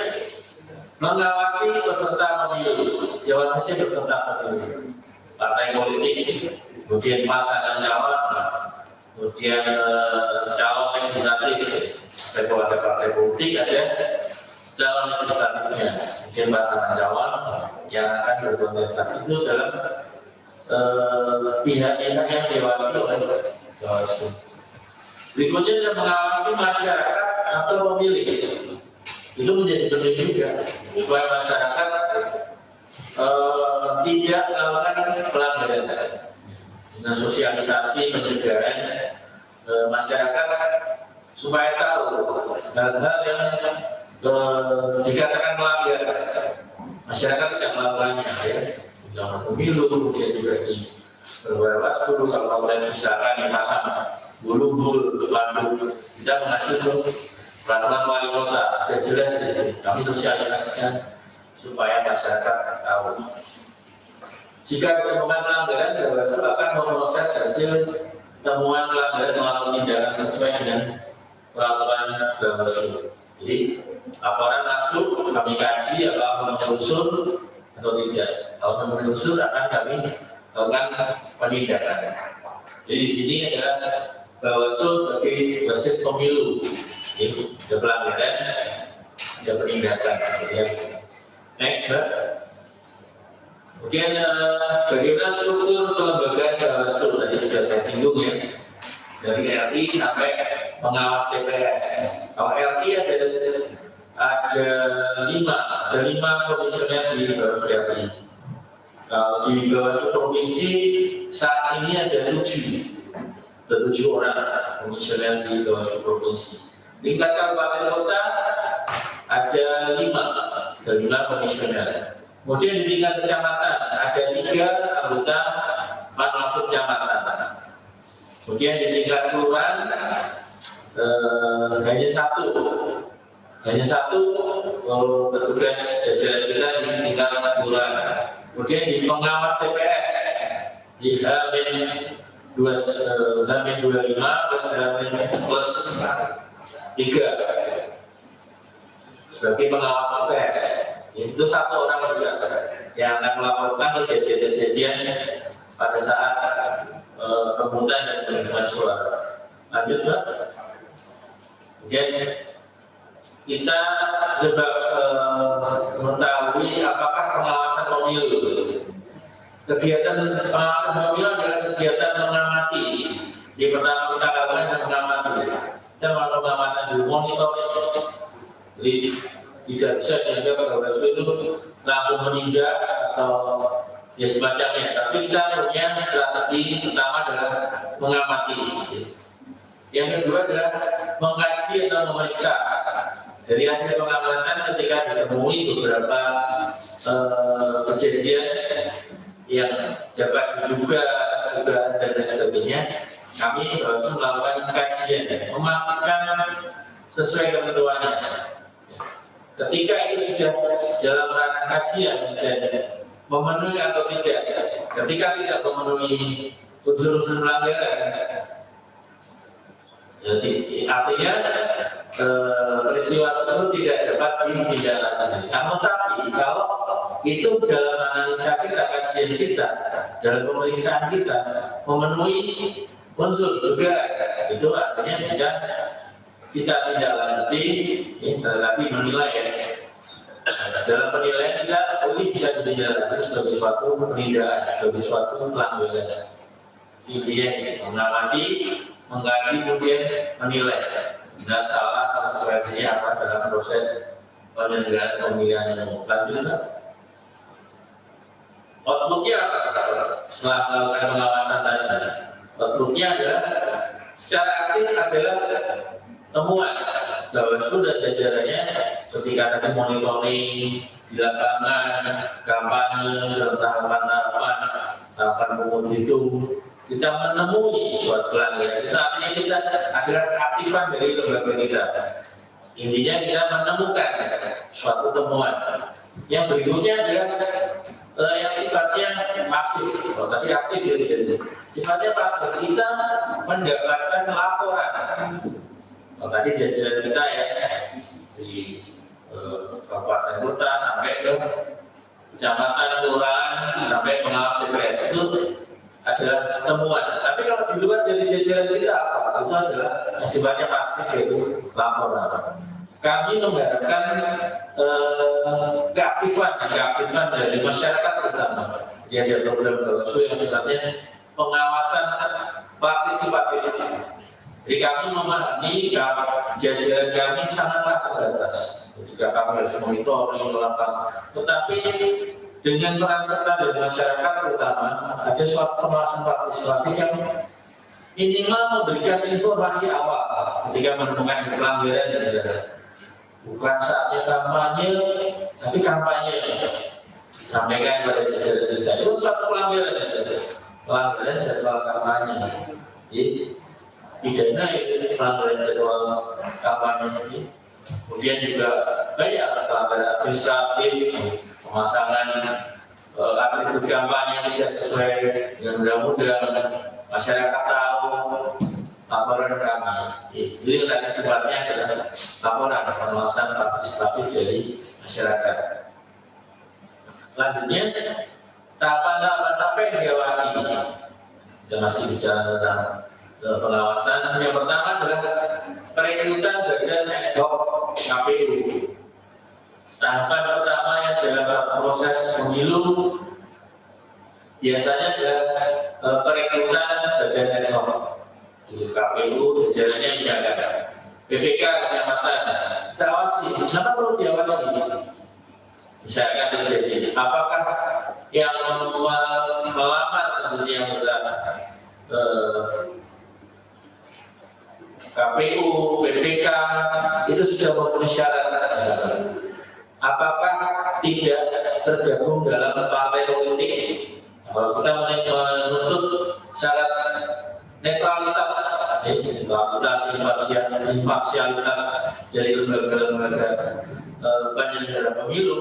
mengawasi peserta pemilu, siapa saja peserta pemilu, partai politik, kemudian pasangan calon, kemudian calon legislatif, ada partai politik, ada calon legislatifnya, kemudian pasangan calon yang akan berkontestasi itu dalam pihak-pihak yang diawasi oleh Bawaslu. Berikutnya yang mengawasi masyarakat atau pemilih, itu menjadi penting juga supaya masyarakat tidak melakukan pelanggaran. Dengan sosialisasi pencegahan masyarakat supaya tahu hal-hal yang dikatakan melanggar, masyarakat tidak melakukannya, ya. Dalam pemilu, kemudian juga di Bawaslu, kalau misalkan yang pasang bulu-bulu lampu, kita mengacu ke peraturan wali kota, sudah jelas di sini. Kami sosialisasikan supaya masyarakat tahu. Jika ditemukan pelanggaran, Bawaslu akan memproses hasil temuan pelanggaran melalui tindakan sesuai dengan peraturan Bawaslu. Jadi laporan masuk, kami kaji apakah memenuhi unsur atau tidak. Kalau memenuhi unsur akan kami lakukan penindakan. Jadi di sini adalah Bawaslu sebagai wasit pemilu. Ini ada pelanggaran, ada penindakan. Next, Mbak. Kemudian bagaimana struktur kelembagaan Bawaslu tadi sudah saya singgung, ya, dari RI sampai pengawas TPS. Kalau RI ada lima komisioner di Bawaslu RI. Kalau di Bawaslu provinsi saat ini ada 7 orang komisioner di Bawaslu provinsi. Tingkat kabupaten kota ada 5 komisioner. Kemudian di tingkat kecamatan ada 3 anggota Panwaslu kecamatan. Kemudian di tingkat kelurahan hanya satu petugas jajaran kita di tingkat kelurahan. Kemudian di pengawas TPS di H-25 plus 3 sebagai pengawas TPS. Itu 1 orang juga yang akan melaporkan kejadian-kejadian pada saat pemungutan dan penghitungan suara. Lanjut, Mbak. Kemudian kita coba mengetahui apakah pengawasan pemilu. Kegiatan pengawasan pemilu adalah kegiatan mengamati. Di pertama kita lakukan mengamati. Kita melakukan pengamatan dulu, monitoring. Jadi tidak bisa dianggap Bawaslu itu langsung menindak atau ya semacamnya. Tapi kita punya strategi pertama adalah mengamati. Yang kedua adalah mengkaji atau memeriksa. Dari hasil pengamatan ketika ditemui beberapa kejadian yang dapat diduga dan lain sebagainya, kami harus melakukan kajian, memastikan sesuai ketentuannya. Ketika itu sudah dalam ranah kajian dan memenuhi atau tidak, ketika tidak memenuhi unsur-unsur pelanggaran, jadi artinya peristiwa tersebut tidak dapat ditindaklanjuti. Namun tapi kalau itu dalam analisa kita, kajian kita, dalam pemeriksaan kita memenuhi unsur juga, itu artinya bisa kita tindaklanjuti, tapi menilai, ya. Dalam penilaian kita ini bisa ditindaklanjuti sebagai suatu penindakan, sebagai suatu pelanggaran. Intinya mengamati, mengkaji, kemudian menilai. Tidak salah konsekuensinya apa dalam proses penyelenggaraan pemilihan umum. Lanjut, Pak. Outputnya apa? Setelah melakukan pengawasan tadi, outputnya adalah secara aktif adalah temuan Bawaslu dan jajarannya ketika tadi monitoring di lapangan, kampanye, dalam tahapan pungut hitung, kita menemui suatu pelanggaran. Artinya kita adalah keaktifan dari lembaga kita. Intinya kita menemukan suatu temuan. Yang berikutnya adalah yang sifatnya pasif. Kalau tadi aktif jadi sifatnya pasif. Kita mendapatkan laporan. Kalau tadi jajaran kita ya di kabupaten kota sampai ke kecamatan, kelurahan, sampai pengawas TPS itu adalah temuan. Tapi kalau di luar dari jajaran kita apa? Itu adalah sifatnya pasif, yaitu laporan. Kami mengharapkan keaktifan dari masyarakat terutama. Jadi ada program Bawaslu yang sifatnya pengawasan partisipatif. Jadi kami memahami jajaran kami sangatlah terbatas. Juga kami harus monitoring lapangan. Tetapi dengan peran serta dari masyarakat terutama ada suatu pengawasan partisipatif yang minimal memberikan informasi awal ketika menemukan pelanggaran dan negara. Bukan saatnya kampanye, tapi kampanye sampaikan pada jajaran kita. Itu suatu pelanggaran jadwal kampanye. Jadi pidana itu pelanggaran jadwal kampanye ini. Kemudian juga banyak pelanggaran administratif, pemasangan atribut kampanye yang tidak sesuai dengan undang-undang. Masyarakat tahu laporan kami. Jadi tadi sifatnya adalah laporan pengawasan partisipatif dari masyarakat. Selanjutnya tahapan-tahapan apa yang diawasi? Kita masih bicara tentang pengawasan. Yang pertama adalah perekrutan badan ad hoc KPU. Tahapan pertama yang dalam satu proses pemilu biasanya adalah perekrutan badan ad hoc. KPU jajarannya menjaga. BPK kecamatan kita awasi. Kenapa perlu diawasi? Misalkan terjadi, apakah yang melamar tentunya yang KPU, BPK itu sudah memenuhi syarat. Apakah tidak tergabung dalam partai politik? Kalau kita menuntut syarat netralitas, imparsialitas dari lembaga-lembaga penyelenggara pemilu,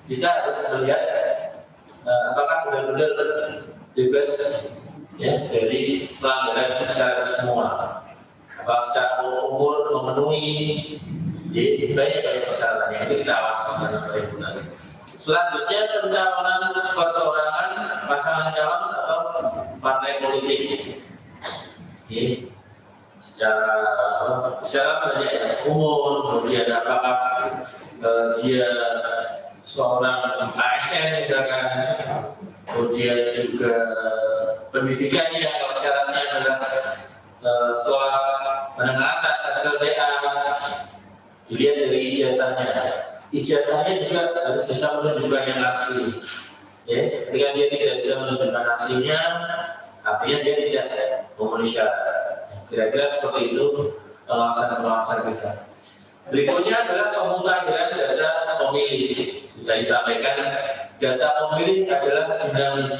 kita harus melihat apakah benar-benar bebas ya dari pelanggaran secara semua. Apakah secara umur memenuhi banyak persyaratan yang kita awasi dalam perekrutan. Selanjutnya pencalonan perseorangan pasangan calon atau partai politik. Secara banyak umur, kemudian apakah dia seorang ASN misalkan, kemudian juga pendidikannya, kalau syaratnya adalah sekolah menengah atas SLTA, dilihat dari ijazahnya. Ijazahnya juga harus bisa menunjukkan yang asli. Ya, ketika dia tidak bisa menunjukkan aslinya, artinya dia tidak memenuhi syarat. Kira-kira seperti itu pengawasan kita. Berikutnya adalah pemutahiran data pemilih. Kita disampaikan data pemilih adalah dinamis,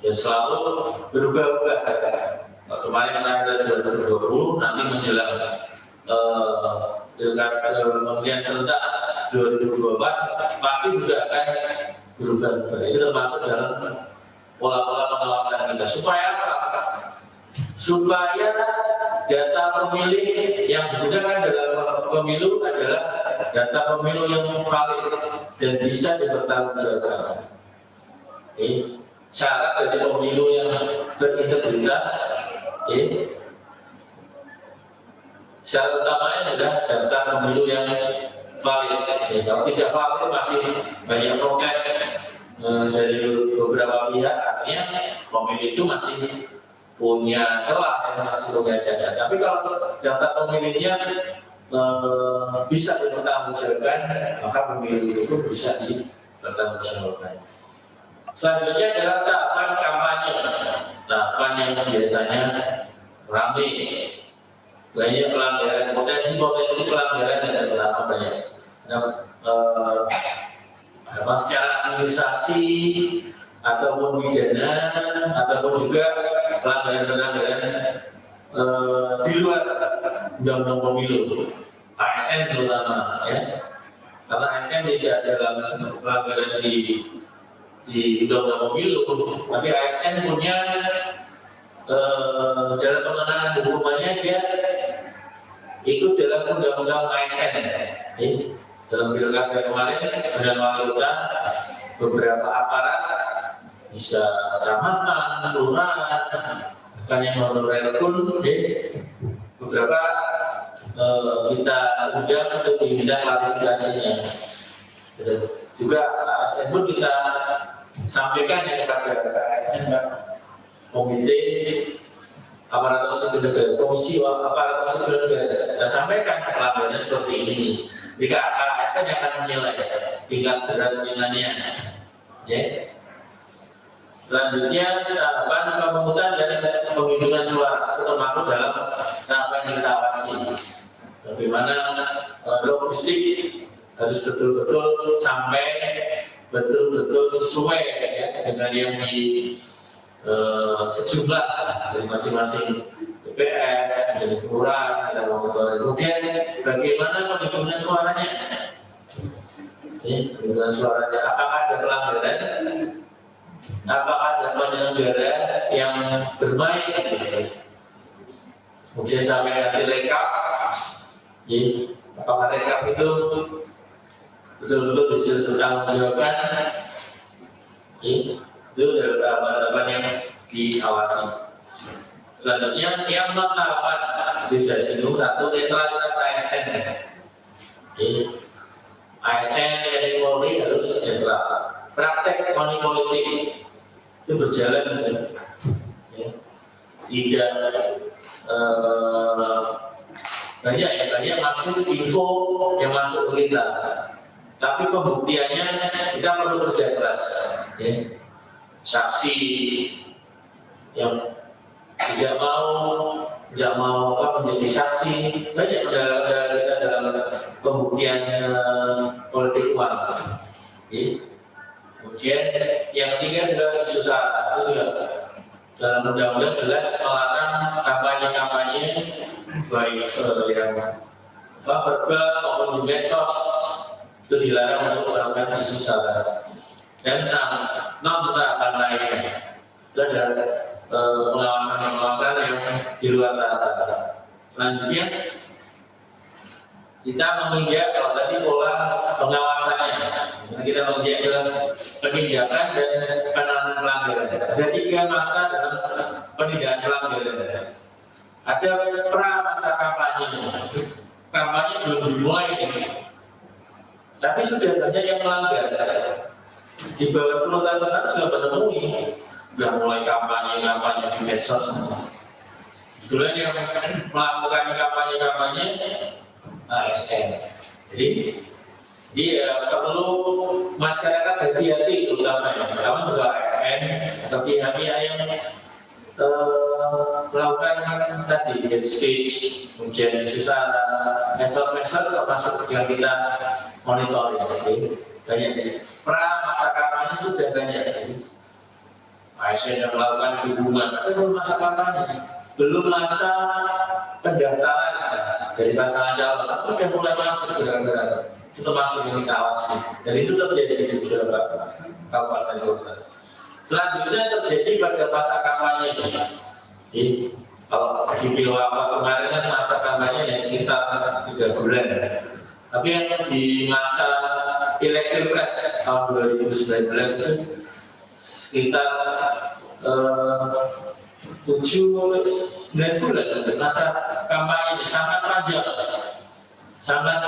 ya selalu berubah-ubah. Kemarin tanggal 2020, nanti menjelang pemilihan serentak 2024 pasti juga akan berubah-ubah. Itu termasuk dalam pola-pola pengawasan kita. Supaya apa? Supaya data pemilih yang digunakan dalam pemilu adalah data pemilu yang valid dan bisa dipertanggungjawabkan. Syarat dari pemilu yang berintegritas, syarat utamanya adalah data pemilu yang valid. Kalau tidak valid masih banyak protes dari beberapa pihak, artinya pemilu itu masih punya celah yang masih punya cacat. Tapi kalau data pemilihnya bisa dipertanggungjawabkan, maka pemilu itu bisa dipertanggungjawabkan. Selanjutnya adalah tahapan kampanye. Tahapan yang biasanya ramai, banyak pelanggaran, potensi pelanggaran dan terutama banyak. Secara administrasi ataupun pidana ataupun juga pelanggaran di luar undang-undang pemilu. ASN terutama ya, karena ASN tidak dalam pelanggaran di undang-undang pemilu, tapi ASN punya dalam pengenaan hukumannya dia ikut dalam undang-undang ASN. Dalam pilkada kemarin ada anggota beberapa aparat, bisa kecamatan, kelurahan, bahkan yang honorer pun beberapa kita undang untuk diminta klarifikasinya. Juga ASN pun kita sampaikan ya kepada ASN, komite aparatur sipil negara, komisi aparatur sipil negara, kita sampaikan pelanggarannya seperti ini. Jika ASN akan menilai tingkat berat ringannya. Ya. Selanjutnya tahapan pemungutan dan penghitungan suara itu termasuk dalam tahapan yang kita awasi. Bagaimana logistik harus betul-betul sampai betul-betul sesuai ya, dengan yang di sejumlah dari masing-masing TPS, dari kelurahan, dari kemudian bagaimana penghitungan suaranya? Penghitungan suaranya, apakah ada pelanggaran? Apakah ada penyelenggara yang bermain? Kemudian sampai nanti rekap, apakah rekap itu betul-betul bisa bertanggungjawabkan? Itu adalah tahapan-tahapan yang diawasi. Selanjutnya yang tahapan di sini satu netralitas ASN. ASN dari Polri harus netral. Praktek money politik itu berjalan, ya. Tidak banyak masuk info yang masuk ke kita, tapi pembuktiannya kita perlu kerja keras. Ya. Saksi yang tidak mau menjadi saksi, banyak kita dalam pembuktian politik uang. Kemudian yang ketiga adalah isu sara, itu juga dalam undang-undang jelas melarang kampanye-kampanye baik yang verbal maupun di medsos, itu dilarang untuk melakukan isu sara. Dan 6 tahapan lainnya itu adalah pengawasan yang di luar rata. Selanjutnya kita menginjak, kalau tadi pola pengawasannya, kita menginjak ke penindakan dan penanganan pelanggaran. Ada 3 masa dalam penindakan pelanggaran. Ada pra masa kampanye. Kampanye belum dimulai ini, tapi sudah banyak yang melanggar. Di bawah 10 tahun sudah menemui, sudah mulai kampanye di medsos. Itulah yang melakukan kampanye ASN. Jadi dia perlu masyarakat hati-hati, terutama juga ASN atau pihak-pihak yang melakukan tadi hate speech, kemudian isu sara, medsos termasuk yang kita monitoring. Banyak pra masa kampanye sudah banyak. ASN yang melakukan hubungan itu masa kampanye, belum masa pendaftaran dari pasangan calon, itu sudah mulai masuk gara-gara itu termasuk yang kita awasi, dan itu terjadi di beberapa kabupaten kota. Selanjutnya terjadi pada masa kampanye ini. Kalau di Pilwapa kemarin kan masa kampanye sekitar 3 bulan. Tapi yang di masa Pileg Pilpres tahun 2019 itu sekitar 7-9 bulan. Masa kampanye sangat panjang, sangat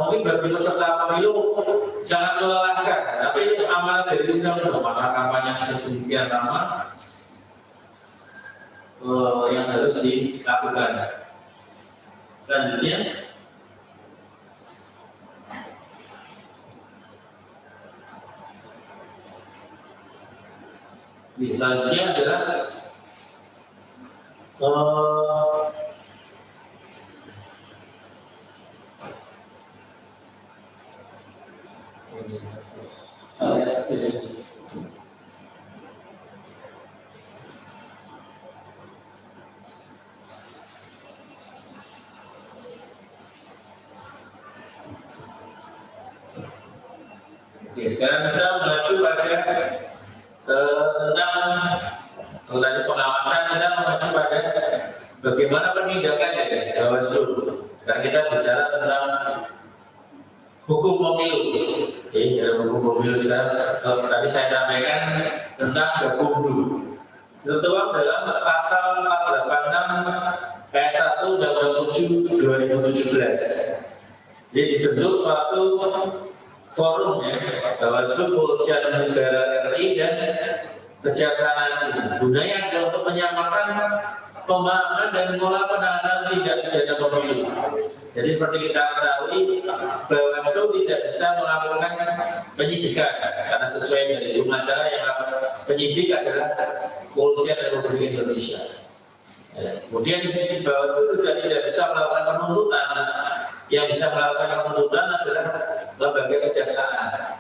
mungkin bagi peserta pemilu sangat melelahkan. Tapi itu amanat dari undang-undang, masa kampanye sedemikian lama yang harus dilakukan. Selanjutnya adalah Oke, sekarang kita mengacu pada tentang tadi pengawasan, kita mengacu pada bagaimana penindakan ya Bawaslu. Sekarang kita bicara tentang hukum pemilu. Oke, dalam hukum pemilu sekarang tadi saya sampaikan tentang Gakumdu. Tertuang dalam pasal 486 ayat 1 Undang-Undang 7 2017. Jadi dibentuk suatu forum ya, Bawaslu, Kepolisian Negara RI dan Kejaksaan Agung. Gunanya adalah untuk menyamakan pemahaman dan pola penanganan tindak pidana pemilu. Jadi seperti kita ketahui, Bawaslu tidak bisa melakukan penyidikan karena sesuai dari hukum acara yang penyidik adalah Kepolisian Republik Indonesia. Kemudian Bawaslu juga tidak bisa melakukan penuntutan. Yang bisa melakukan penuntutan adalah lembaga kejaksaan.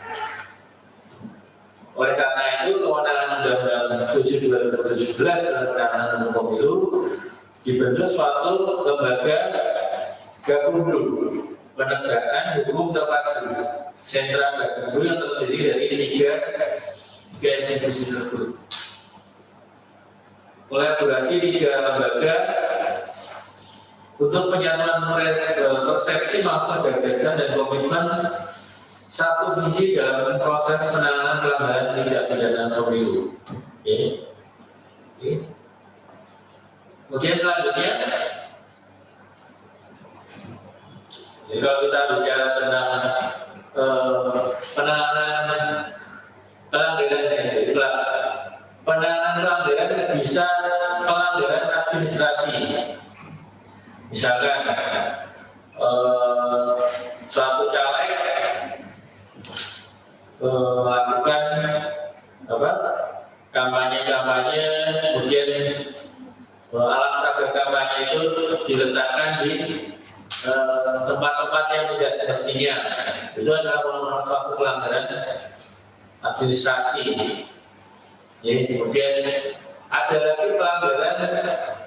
Oleh karena itu, kewenangan Undang-Undang 7 2017 dalam penanganan hukum pemilu dibentuk suatu lembaga Gakumdu, penegakan hukum terpadu, sentra Gakumdu yang terdiri dari tiga institusi tersebut. Kolaborasi tiga lembaga untuk penyatuan persepsi maupun gagasan dan komitmen satu visi dalam proses penanganan pelanggaran tindak pidana pemilu. Kemudian selanjutnya, jadi kalau kita bicara tentang penanganan pelanggaran bisa pelanggaran administrasi. Misalkan suatu caleg melakukan kampanye, kemudian alat peraga kampanye itu diletakkan di tempat-tempat yang tidak semestinya. Itu adalah merupakan suatu pelanggaran administrasi. Ya, kemudian ada lagi pelanggaran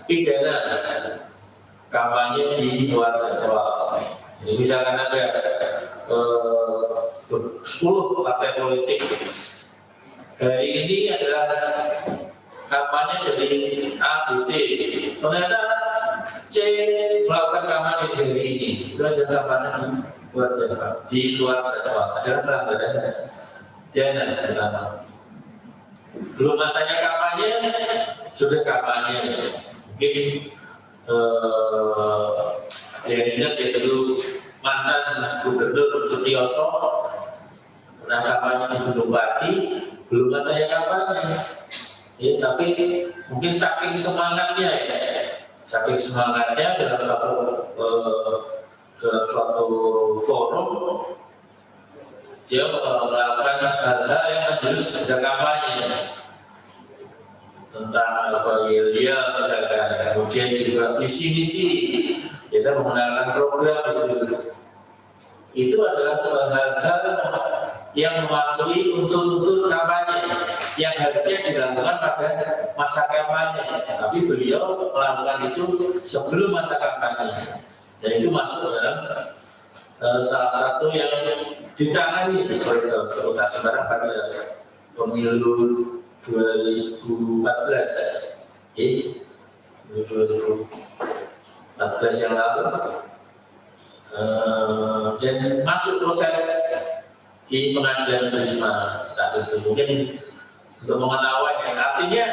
pidana, kampanye di luar jadwal. Jadi misalkan ada 10 partai politik, hari ini adalah kampanye dari A, B, C, ternyata C melakukan kampanye di hari ini, itu adalah kampanye di luar jadwal, adalah pelanggaran pidana pertama. Belum masanya kampanye, sudah kampanye, mungkin yang ingat itu mantan Gubernur Sutioso pernah kampanye di Gunung Pati, belum masanya kampanye, ya, tapi mungkin saking semangatnya dalam suatu forum dia melakukan hal-hal yang harus ada kampanye tentang dia misalkan, kemudian juga visi-misi, kita mengenalkan program itu adalah hal-hal yang mematuhi unsur-unsur kampanye yang harusnya dilakukan pada masa kampanye, tapi beliau melakukan itu sebelum masa kampanye, dan itu masuk dalam salah satu yang ditangani oleh Kota Semarang pada pemilu 2014, 2014 yang lalu, dan masuk proses di pengadilan negeri Semarang saat itu. Mungkin untuk mengetahui, artinya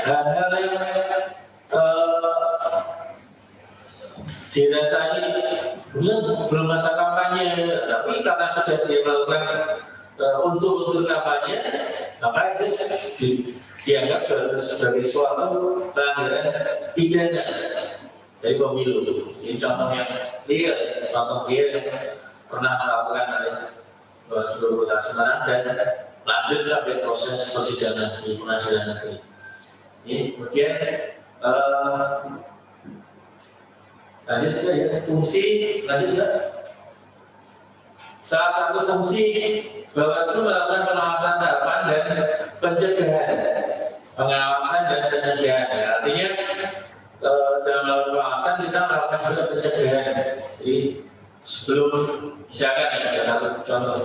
hal-hal yang dirasani belum masa kampanye, tapi karena sudah dia melakukan unsur-unsur kampanye, maka itu dianggap sebagai suatu pelanggaran pidana dari pemilu. Ini contoh yang real, yang pernah melakukan oleh Bawaslu Kota Semarang dan lanjut sampai proses persidangan di pengadilan negeri. Ini kemudian lanjut saja ya, fungsi lanjut ya. Salah satu fungsi Bawaslu melakukan pengawasan tahapan dan pencegahan, pengawasan dan pencegahan. Artinya dalam melakukan pengawasan kita melakukan juga pencegahan. Jadi sebelum misalkan ya, satu contoh,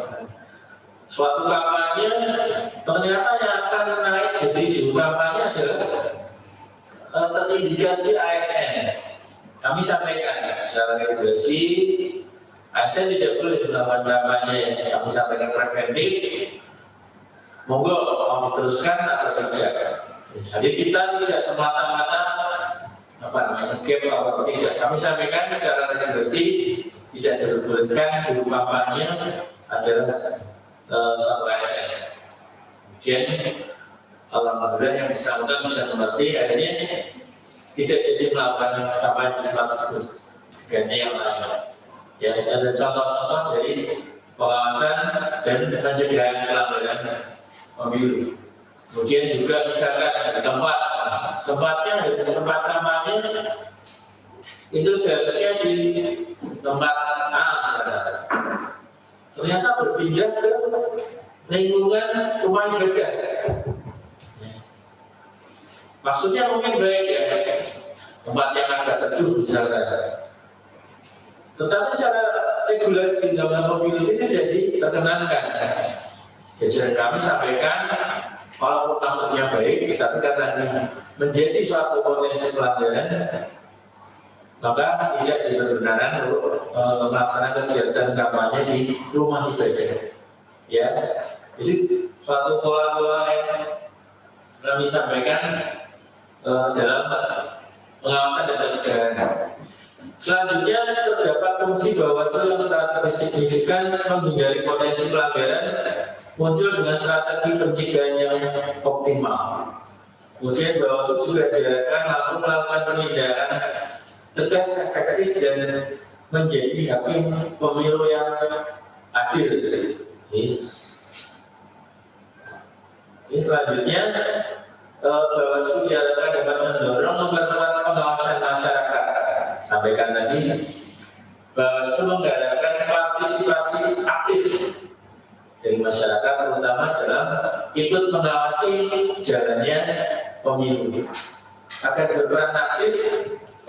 suatu kampanye ternyata yang akan naik jadi juru kampanye adalah terindikasi ASN. Kami sampaikan secara regulasi ASN tidak boleh melakukan kampanye yang kami sampaikan preventif. Monggo mau diteruskan atau tidak. Jadi kita tidak semata-mata gap atau tidak. Kami sampaikan secara regulasi tidak diperbolehkan juru kampanye adalah satu ASN. Kemudian alhamdulillah yang bersangkutan bisa mengerti, akhirnya tidak jadi melakukan kampanye tersebut dengan yang lain. Ya, ada contoh-contoh dari pengawasan dan pencegahan pelanggaran pemilu. Kemudian juga misalkan ada tempatnya di tempat kampanye itu seharusnya di tempat A misalnya. Ternyata berpindah ke lingkungan rumah ibadah. Maksudnya mungkin baik ya, tempat yang agak teduh misalnya. Tetapi secara regulasi dalam pemilu itu jadi diperkenankan. Jadi kami sampaikan, walaupun maksudnya baik, tapi karena menjadi suatu potensi pelanggaran, maka tidak diperbenarkan untuk melaksanakan kegiatan kampanye di rumah ibadah. Ya, jadi suatu pola-pola yang kami sampaikan dalam pengawasan dan pencegahan. Selanjutnya terdapat fungsi Bawaslu yang strategis signifikan menghindari potensi pelanggaran muncul dengan strategi pencegahan yang optimal. Kemudian Bawaslu juga diharapkan mampu melakukan penindakan tegas, efektif dan menjadi hakim pemilu yang adil. Ini selanjutnya Bawaslu diharapkan dapat mendorong memperkuat pengawasan masyarakat. Sampaikan tadi, Bawaslu mengharapkan partisipasi aktif dari masyarakat, terutama dalam ikut mengawasi jalannya pemilu. Agar berperan aktif,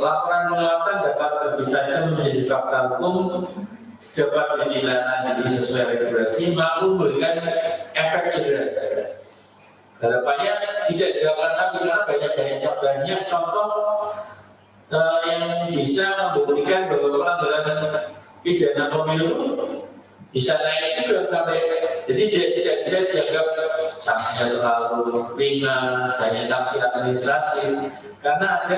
laporan pengawasan dapat lebih tajam menjadi fakta hukum, dapat ditindaklanjuti sesuai regulasi, mampu memberikan efek jerah. Harapannya tidak dilakukan lagi karena banyak contoh yang bisa membuktikan bahwa pelanggaran pidana pemilu bisa naik juga sampai, jadi tidak bisa dianggap sanksinya terlalu ringan, hanya sanksi administrasi, karena ada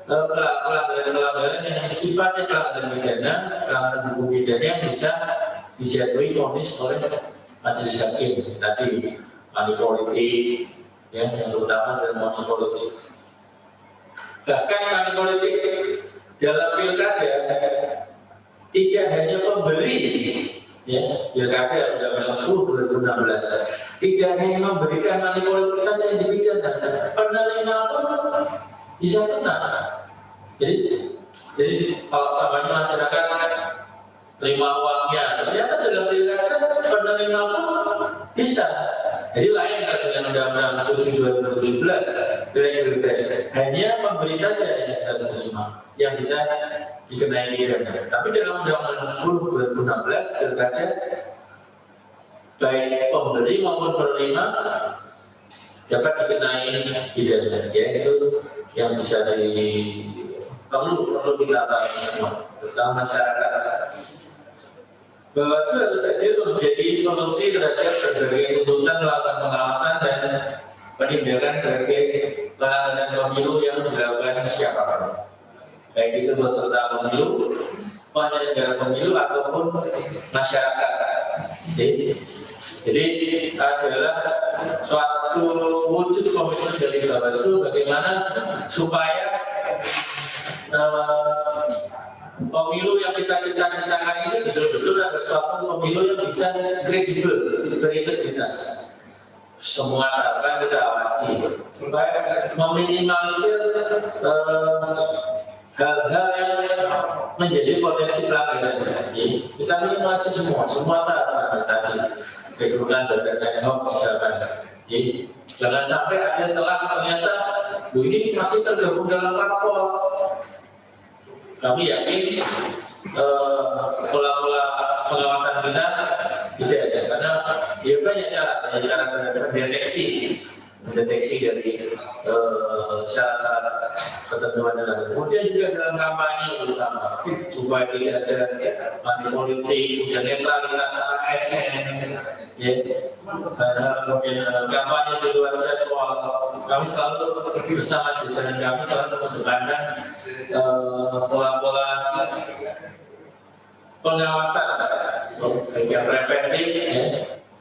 pelanggaran yang sifatnya pelanggaran pidana, pelanggaran hukum pidana yang bisa dijatuhi vonis oleh majelis hakim tadi. Money politik, ya, yang terutama dalam money politik. Bahkan money politik dalam pilkada tidak hanya pemberi, ya, pilkada Undang-Undang 10/2016, tidak hanya memberikan money politik saja yang dipidana, penerima pun bisa kena. Jadi kalau samanya masyarakat terima uangnya, ternyata dalam pilkada penerima pun bisa. Jadi lain dengan Undang-Undang 7/2017, hanya memberi saja yang bisa diterima, yang bisa dikenai pidana. Tapi dalam Undang-Undang 10/2016 pilkada, baik pemberi maupun penerima dapat dikenai pidana. Ya, itu yang bisa perlu kita tahu semua, terutama masyarakat. Bawaslu harus hadir menjadi solusi terhadap berbagai tuntutan melakukan pengawasan dan penindakan berbagai pelanggaran pemilu yang dilakukan siapapun, baik itu peserta pemilu, penyelenggara pemilu ataupun masyarakat. Jadi adalah suatu wujud komitmen dari Bawaslu bagaimana supaya pemilu yang kita cita-citakan ini betul-betul ada suatu pemilu yang bisa kredibel, berintegritas. Semua tahapan kita awasi supaya meminimalisir hal-hal yang menjadi potensi pelanggaran. Kita minimalisir semua tahapan tadi, rekrutan dan ad-hoc misalkan. Jangan sampai ada celah ternyata ini masih tergabung dalam parpol. Kami yakin pola-pola pengawasan kita tidak ada, karena ya banyak cara mendeteksi dari syarat-syarat ketentuan dalam. Kemudian juga dalam kampanye utama supaya tidak ada money politik, dan netralitas ASN, ya. Kemudian kampanye di luar jadwal. Kami selalu bersama jajaran kami selalu mengedepankan pola-pola pengawasan yang preventif, ya.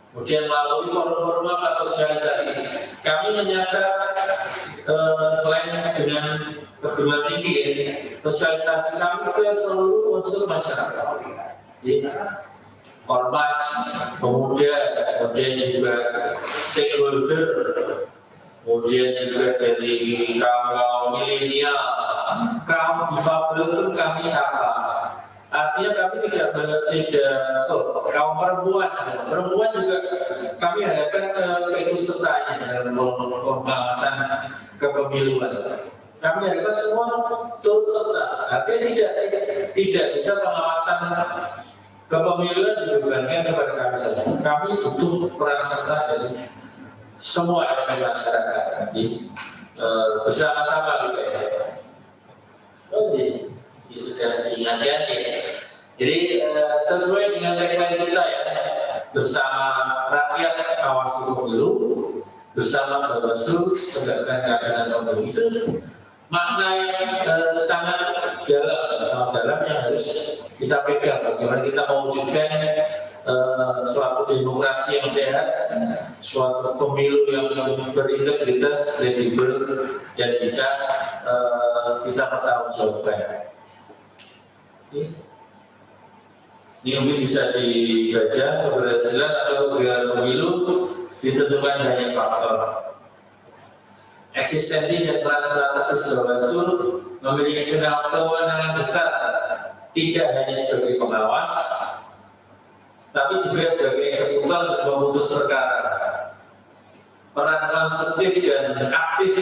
Kemudian melalui forum-forum sosialisasi, kami menyasar selain dengan perguruan tinggi, ya, sosialisasi kami itu seluruh unsur masyarakat, ya. Ormas, pemuda, kemudian juga stakeholder, kemudian juga dari kaum milenial, kaum difabel pun kami sapa. Artinya kami tidak kaum perempuan juga kami harapkan keikutsertaannya dalam pembahasan kepemiluan. Kami harapkan semua turut serta. Artinya tidak bisa pengawasan kepemiluan dibebankan kepada kami saja. Kami butuh peran serta dari semua elemen masyarakat. Bersama-sama juga, ya. Sudah diingatkan, ya. Jadi sesuai dengan tagline kita, ya, bersama rakyat awasi pemilu, bersama Bawaslu tegakkan keadilan pemilu. Itu makna yang sangat dalam yang harus kita pegang. Bagaimana kita mewujudkan suatu demokrasi yang sehat, suatu pemilu yang berintegritas, kredibel, dan bisa kita pertanggungjawabkan. Ini mungkin bisa dibaca keberhasilan atau kegagalan pemilu ditentukan banyak faktor. Eksistensi dan peran strategis Bawaslu memiliki kewenangan besar, tidak hanya sebagai pengawas, tapi juga sebagai eksekutor untuk memutus perkara. Peran konstruktif dan aktif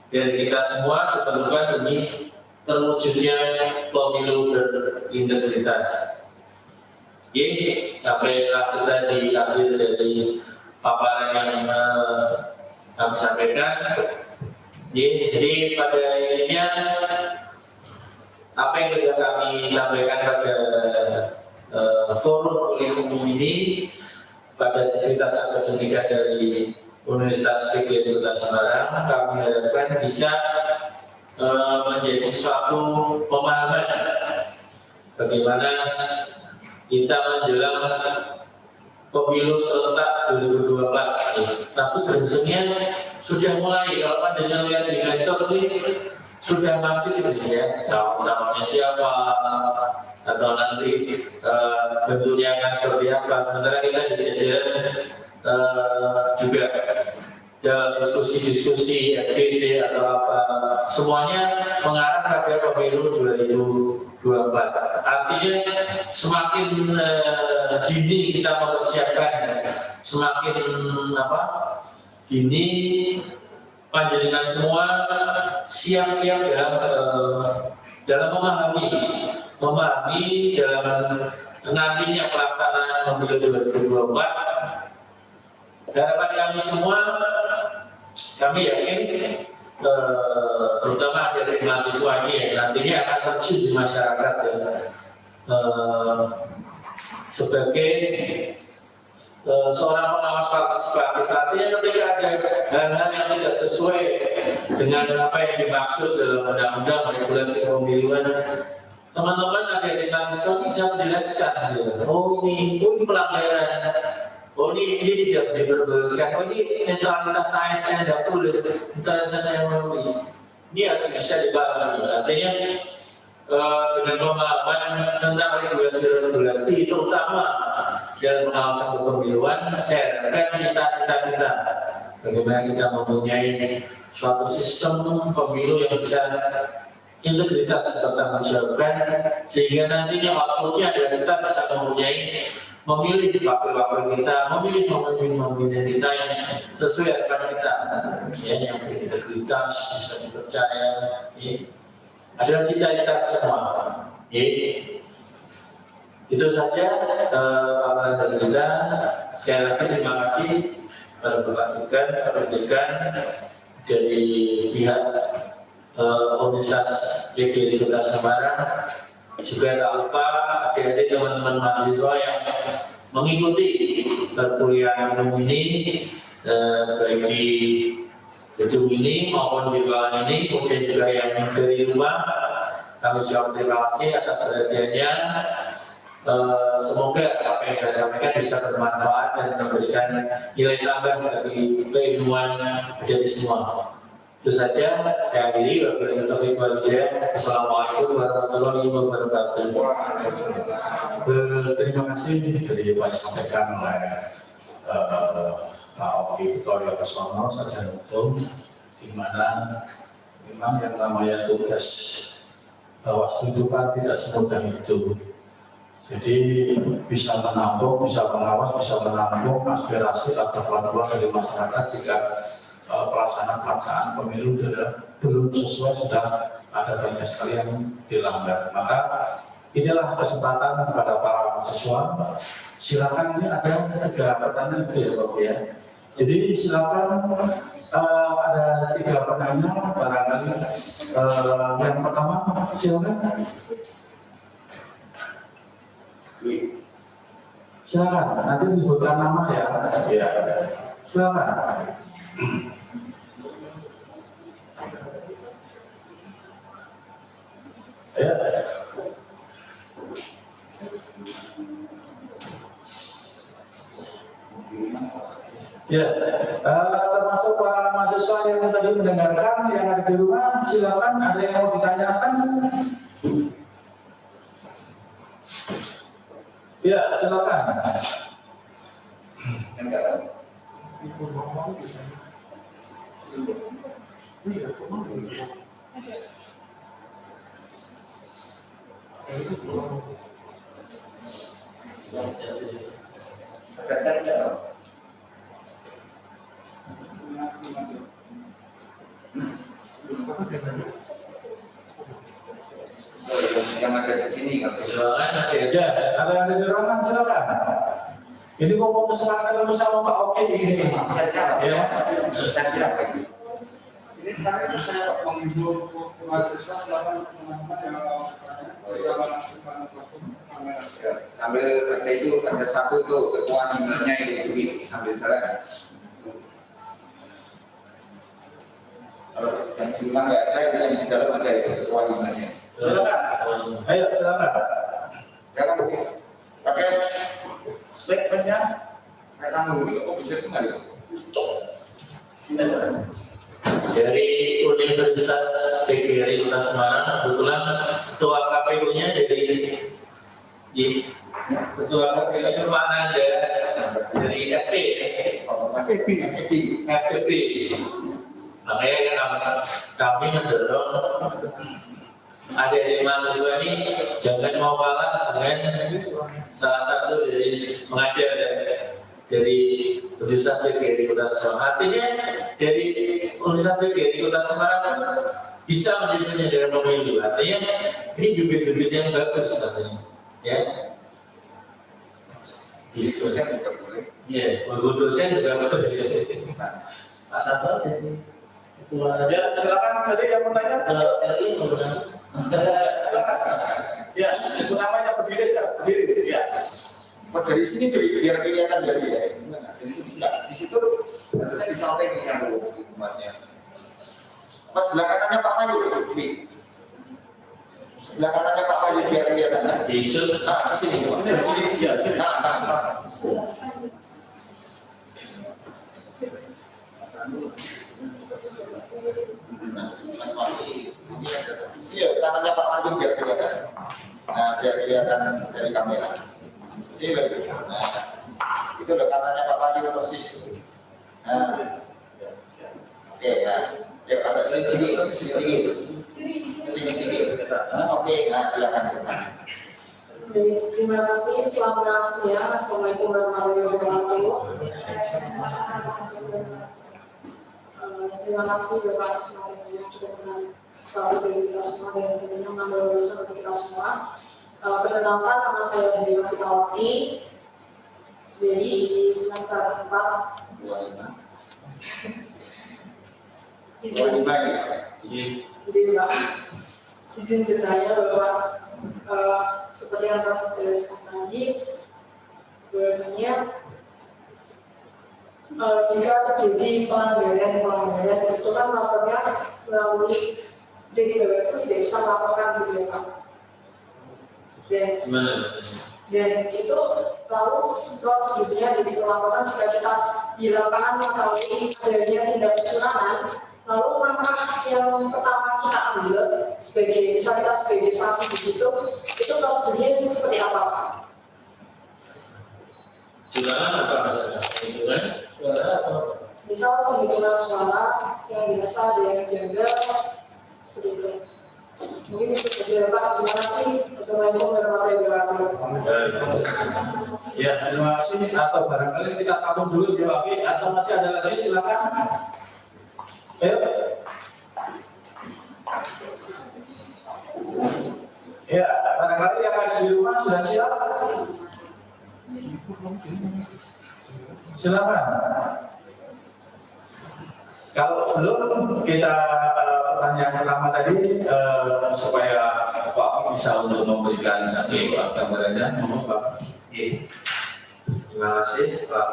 dari kita semua diperlukan demi terwujudnya pemilu berintegritas. Sampai kita diambil dari paparan yang kami sampaikan. Jadi pada intinya apa yang sudah kami sampaikan pada forum kuliah umum ini, pada Sivitas Akademika dari Universitas PGRI Kota Semarang, kami harapkan bisa menjadi suatu pemahaman bagaimana kita menjelang pemilu serentak 2024. Tapi gengsengnya sudah mulai. Kalau Anda lihat di medsos ini sudah masif, ya, calonnya siapa atau nanti bentuknya akan seperti apa. Sementara kita di jajaran juga dalam diskusi FGD atau apa, semuanya mengarah pada pemilu 2024. Artinya semakin dini kita mempersiapkan, semakin dini panjenengan semua siap-siap dalam memahami dalam nantinya pelaksanaan pemilu 2024. Harapan kami semua, kami yakin terutama dari mahasiswa ini yang nantinya akan terjun di masyarakat, ya, sebagai seorang pengawas partisipatif. Artinya ketika ada hal-hal yang tidak sesuai dengan apa yang dimaksud dalam undang-undang regulasi pemiluan, teman-teman ada di mahasiswa bisa menjelaskan, ya, oh ini pelanggaran. Oh ini tidak diperbolehkan. Oh ini netralitas ASN tidak boleh. Netralitas yang melalui. Ini harus bisa dipahami. Artinya dengan pemahaman tentang regulasi terutama dalam pengawasan kepemiluan, saya harapkan cita-cita kita bagaimana kita mempunyai suatu sistem pemilu yang bisa integritas bertanggungjawabkan, sehingga nantinya waktunya kita bisa mempunyai memilih wakil-wakil kita, memilih pemimpin kita yang sesuai dengan kita, ya, yang berintegritas, bisa dipercaya, ya. Adalah cita-cita semua. Ya. Itu saja paparan dari kita. Sekali lagi terima kasih kepada Bapak Dirjen dari pihak Universitas PGRI Kota Semarang. Juga tak lupa adik-adik teman-teman mahasiswa yang mengikuti perkuliahan umum ini, baik di gedung ini maupun di ruangan ini, kemudian juga yang dari rumah. Kami ucapkan terima kasih atas perhatiannya. Semoga apa yang saya sampaikan bisa bermanfaat dan memberikan nilai tambah bagi keilmuan dari semua. Itu saja, saya akhiri. Wassalamualaikum warahmatullahi wabarakatuh.
Terima kasih dari yang disampaikan oleh Pak Oki Toyo Kesono, sarjana hukum, di mana memang yang namanya tugas Bawaslu itu kan tidak semudah itu. Jadi bisa menampung, bisa mengawas, bisa menampung aspirasi atau keluhan dari masyarakat jika pelaksanaan pemilu belum sesuai, sudah ada banyak sekali yang dilanggar. Maka inilah kesempatan kepada para mahasiswa. Silakan, ini ada 3 pertanyaan itu ya Pak ya. Jadi silakan, ada 3 pertanyaan barangkali. Yang pertama silakan. Silakan, nanti menyebutkan nama ya. Ya. Silakan. Ya. Ya, termasuk para mahasiswa yang tadi mendengarkan, yang ada di rumah, silakan ada yang mau ditanyakan. Ya, silakan.
Yang ada di sini kan.
Ya, ada yang ada di ruangan silakan. Ini ngomong semangat sama Pak Oki ini. Ya.
Ini kemarin saya menghibur mahasiswa silakan teman-teman yang
Sambil ada itu ada satu itu ketua emailnya itu duit sambil saya. Kalau yang di rumah nggak ada, itu yang di dalam ada itu ketua emailnya.
Silakan. Ayo silakan.
Jangan pakai statementnya, kayak kamu dulu, kok bisa dengar ya?
Dari Universitas PGRI Kota Semarang, kebetulan ketua KPU-nya ketua KPU-nya Pak Nanda dari FPP. Makanya kami mendorong adik-adik mahasiswa ini jangan mau kalah dengan salah satu dari pengajar dari Universitas PGRI Kota Semarang. Artinya dari Universitas PGRI Kota Semarang bisa menjadi penyelenggara pemilu. Artinya ini bibit-bibit yang bagus katanya. Ya.
Dosen juga boleh.
Iya, dosen juga boleh. Pak Sabar jadi ketua.
Ya, silakan tadi yang bertanya.
RI menggunakan.
Silakan. Ya, itu namanya berdiri saja, berdiri. Ya.
Oh, dari sini biar kelihatan dari ya. Dari sini enggak. Di situ harusnya di samping yang umatnya. Pas sebelah kanannya Pak Mayu ini. Sebelah kanannya Pak Mayu biar kelihatan.
Yesus.
Nah, ke sini. Sini. Nah. Iya, tangannya Pak Mayu biar kelihatan. Nah, biar kelihatan dari kamera. Ini lagi. Nah, itu loh katanya Pak Mayu persis. Nah, oke ya. Ya agak sini Oke, nah silakan.
Terima kasih. Selamat siang. Assalamualaikum warahmatullahi wabarakatuh. Terima kasih Bapak semuanya cukup menarik sekali bagi kita semua dan tentunya mengambil urusan bagi kita semua. Perkenalkan, nama saya Bella Fitawati. Jadi di semester 4 izin bertanya bahwa seperti yang telah dijelaskan tadi, bahwasanya jika terjadi pelanggaran itu kan lapornya melalui dari Bawaslu tidak bisa melaporkan gitu ya Pak. Dan itu lalu prosedurnya jadi pelaporan jika kita di lapangan mengetahui adanya tindak kecurangan, lalu langkah yang pertama kita ambil sebagai bisa kita sebagai saksi di situ itu prosedurnya seperti apa Pak?
Curangan apa maksudnya? Penghitungan suara atau?
Misal penghitungan suara yang biasa ada yang jaga seperti itu. Mungkin itu saja Pak. Terima kasih. Assalamualaikum warahmatullahi wabarakatuh.
Ya, terima kasih. Atau barangkali kita tahu dulu jawabnya atau masih ada lagi, silakan. Ayo. Ya, barangkali yang ada di rumah sudah siap. Silakan. Kalau belum, kita pertanyaan pertama tadi supaya Pak bisa untuk memberikan satu gambarannya, mohon Pak. Terima kasih Pak.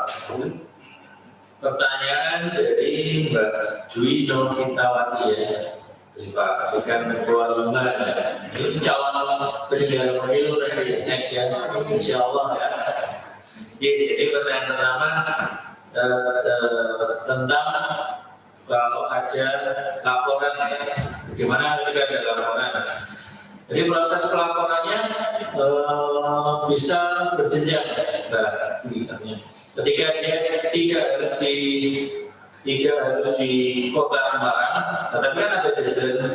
Pertanyaan dari Mbak Dwi Nur Fitawati ya, dari Pak Bukan Ketua Lima ya. Ini calon penyelenggara pemilu nanti next ya, Insya Allah ya. Jadi pertanyaan pertama tentang kalau ada laporan ya, bagaimana ketika ada laporan. Jadi proses pelaporannya bisa berjenjang, ketika dia tidak harus di Kota Semarang, tetapi kan ada jajaran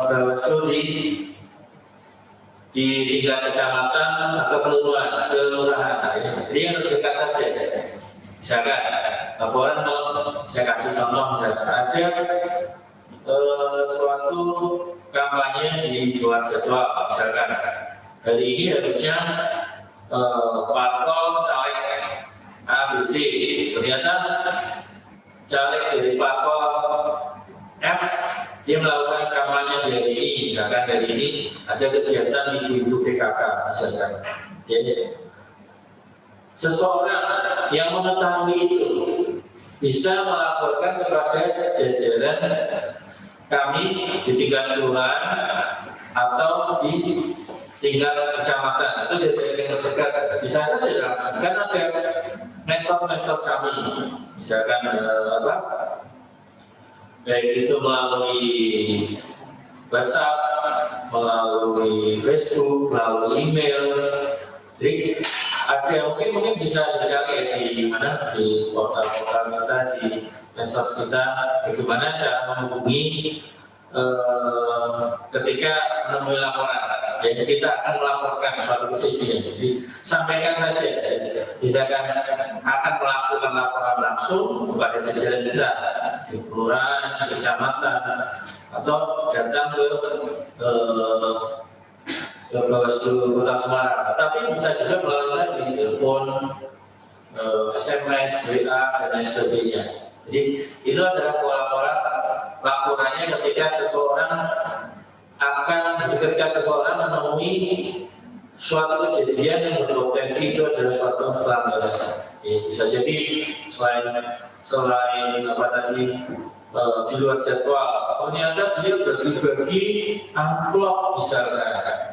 Bawaslu di tingkat kecamatan atau kelurahan. Jadi yang terdekat saja. Misalkan laporan, saya kasih contoh, misalkan ada suatu kampanye di luar jadwal, misalkan hari ini harusnya parpol caleg ABC, ternyata caleg dari parpol F dia melakukan kampanye di hari ini, misalkan hari ini ada kegiatan ibu-ibu PKK, misalkan. Jadi seseorang yang mengetahui itu bisa melaporkan kepada jajaran kami di tingkat kelurahan atau di tingkat kecamatan, itu jajaran yang terdekat. Bisa saja kan ada medsos kami, misalkan baik itu melalui WhatsApp, melalui Facebook, melalui email. Jadi ada mungkin bisa dicari di mana, di portal-portal kita, di medsos kita, bagaimana cara menghubungi ketika menemui laporan. Jadi kita akan melaporkan suatu kejadian. Jadi sampaikan saja, misalkan akan melakukan laporan langsung kepada jajaran kita di kelurahan, di kecamatan, atau datang ke Bawaslu Kota Semarang. Tapi bisa juga melalui telepon, SMS, WA, dan lain sebagainya. Jadi itu adalah laporannya ketika seseorang menemui suatu kejadian yang berpotensi itu adalah suatu pelanggaran. Bisa jadi selain apa tadi di luar jadwal, ternyata dia bagi-bagi amplop misalnya.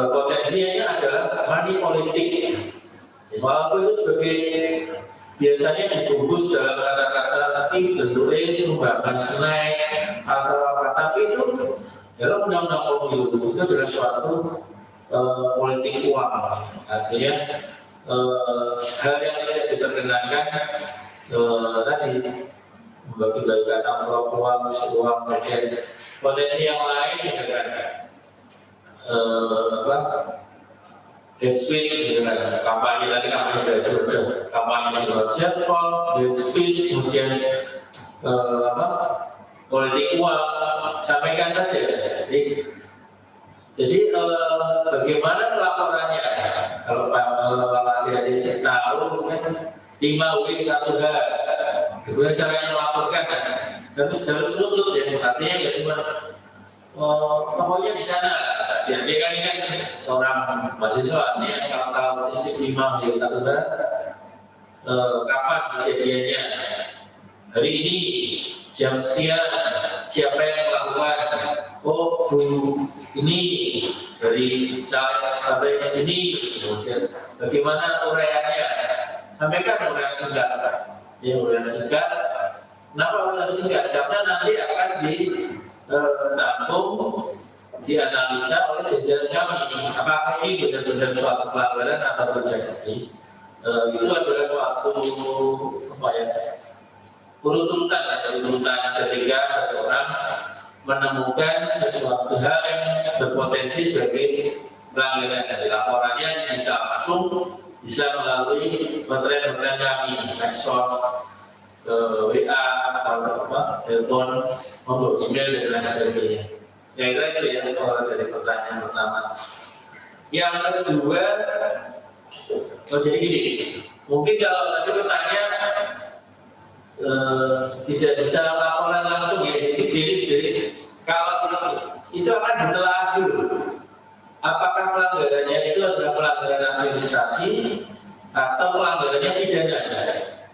Potensinya adalah money politik. Walaupun itu sebagai biasanya dibungkus dalam kata-kata nanti bentuknya sumbangan snack atau apa, tapi itu dalam undang-undang pemilu itu adalah suatu politik uang. Artinya hal yang tidak diperkenankan tadi membagi-bagikan amplop uang, kemudian potensi yang lain misalkan hate speech, kampanye tadi kampanye di luar jadwal, hate speech, kemudian politik uang, sampaikan saja. Jadi
Jadi bagaimana pelaporannya? Kalau Pak adik tahu mungkin 5W 1H. Bagaimana caranya melaporkan? Harus lutut ya, artinya ya cuma pokoknya di sana. Dia kan seorang mahasiswa nih kalau tahu prinsip 5W 1H, kapan kejadiannya? Hari ini jam sekian siapa yang melakukan? Oh, ini dari saya ini, kemudian bagaimana uraiannya? Sampaikan uraian singkat. Ya, uraian singkat. Kenapa uraian singkat? Karena nanti akan ditampung, dianalisa oleh jajaran kami. Apakah ini benar-benar suatu pelanggaran atau terjadi? Itu adalah suatu urutan ketika seseorang menemukan sesuatu hal yang berpotensi sebagai pelanggaran. Dari laporannya bisa langsung, bisa melalui baterai kami, medsos, WA, telepon, maupun email dan lain sebagainya. Kira-kira itu ya kalau dari pertanyaan pertama. Yang kedua, jadi gini, mungkin kalau tadi bertanya tidak bisa laporan langsung ya, jadi kalau itu akan ditelaah dulu apakah pelanggarannya itu adalah pelanggaran administrasi atau pelanggarannya pidana.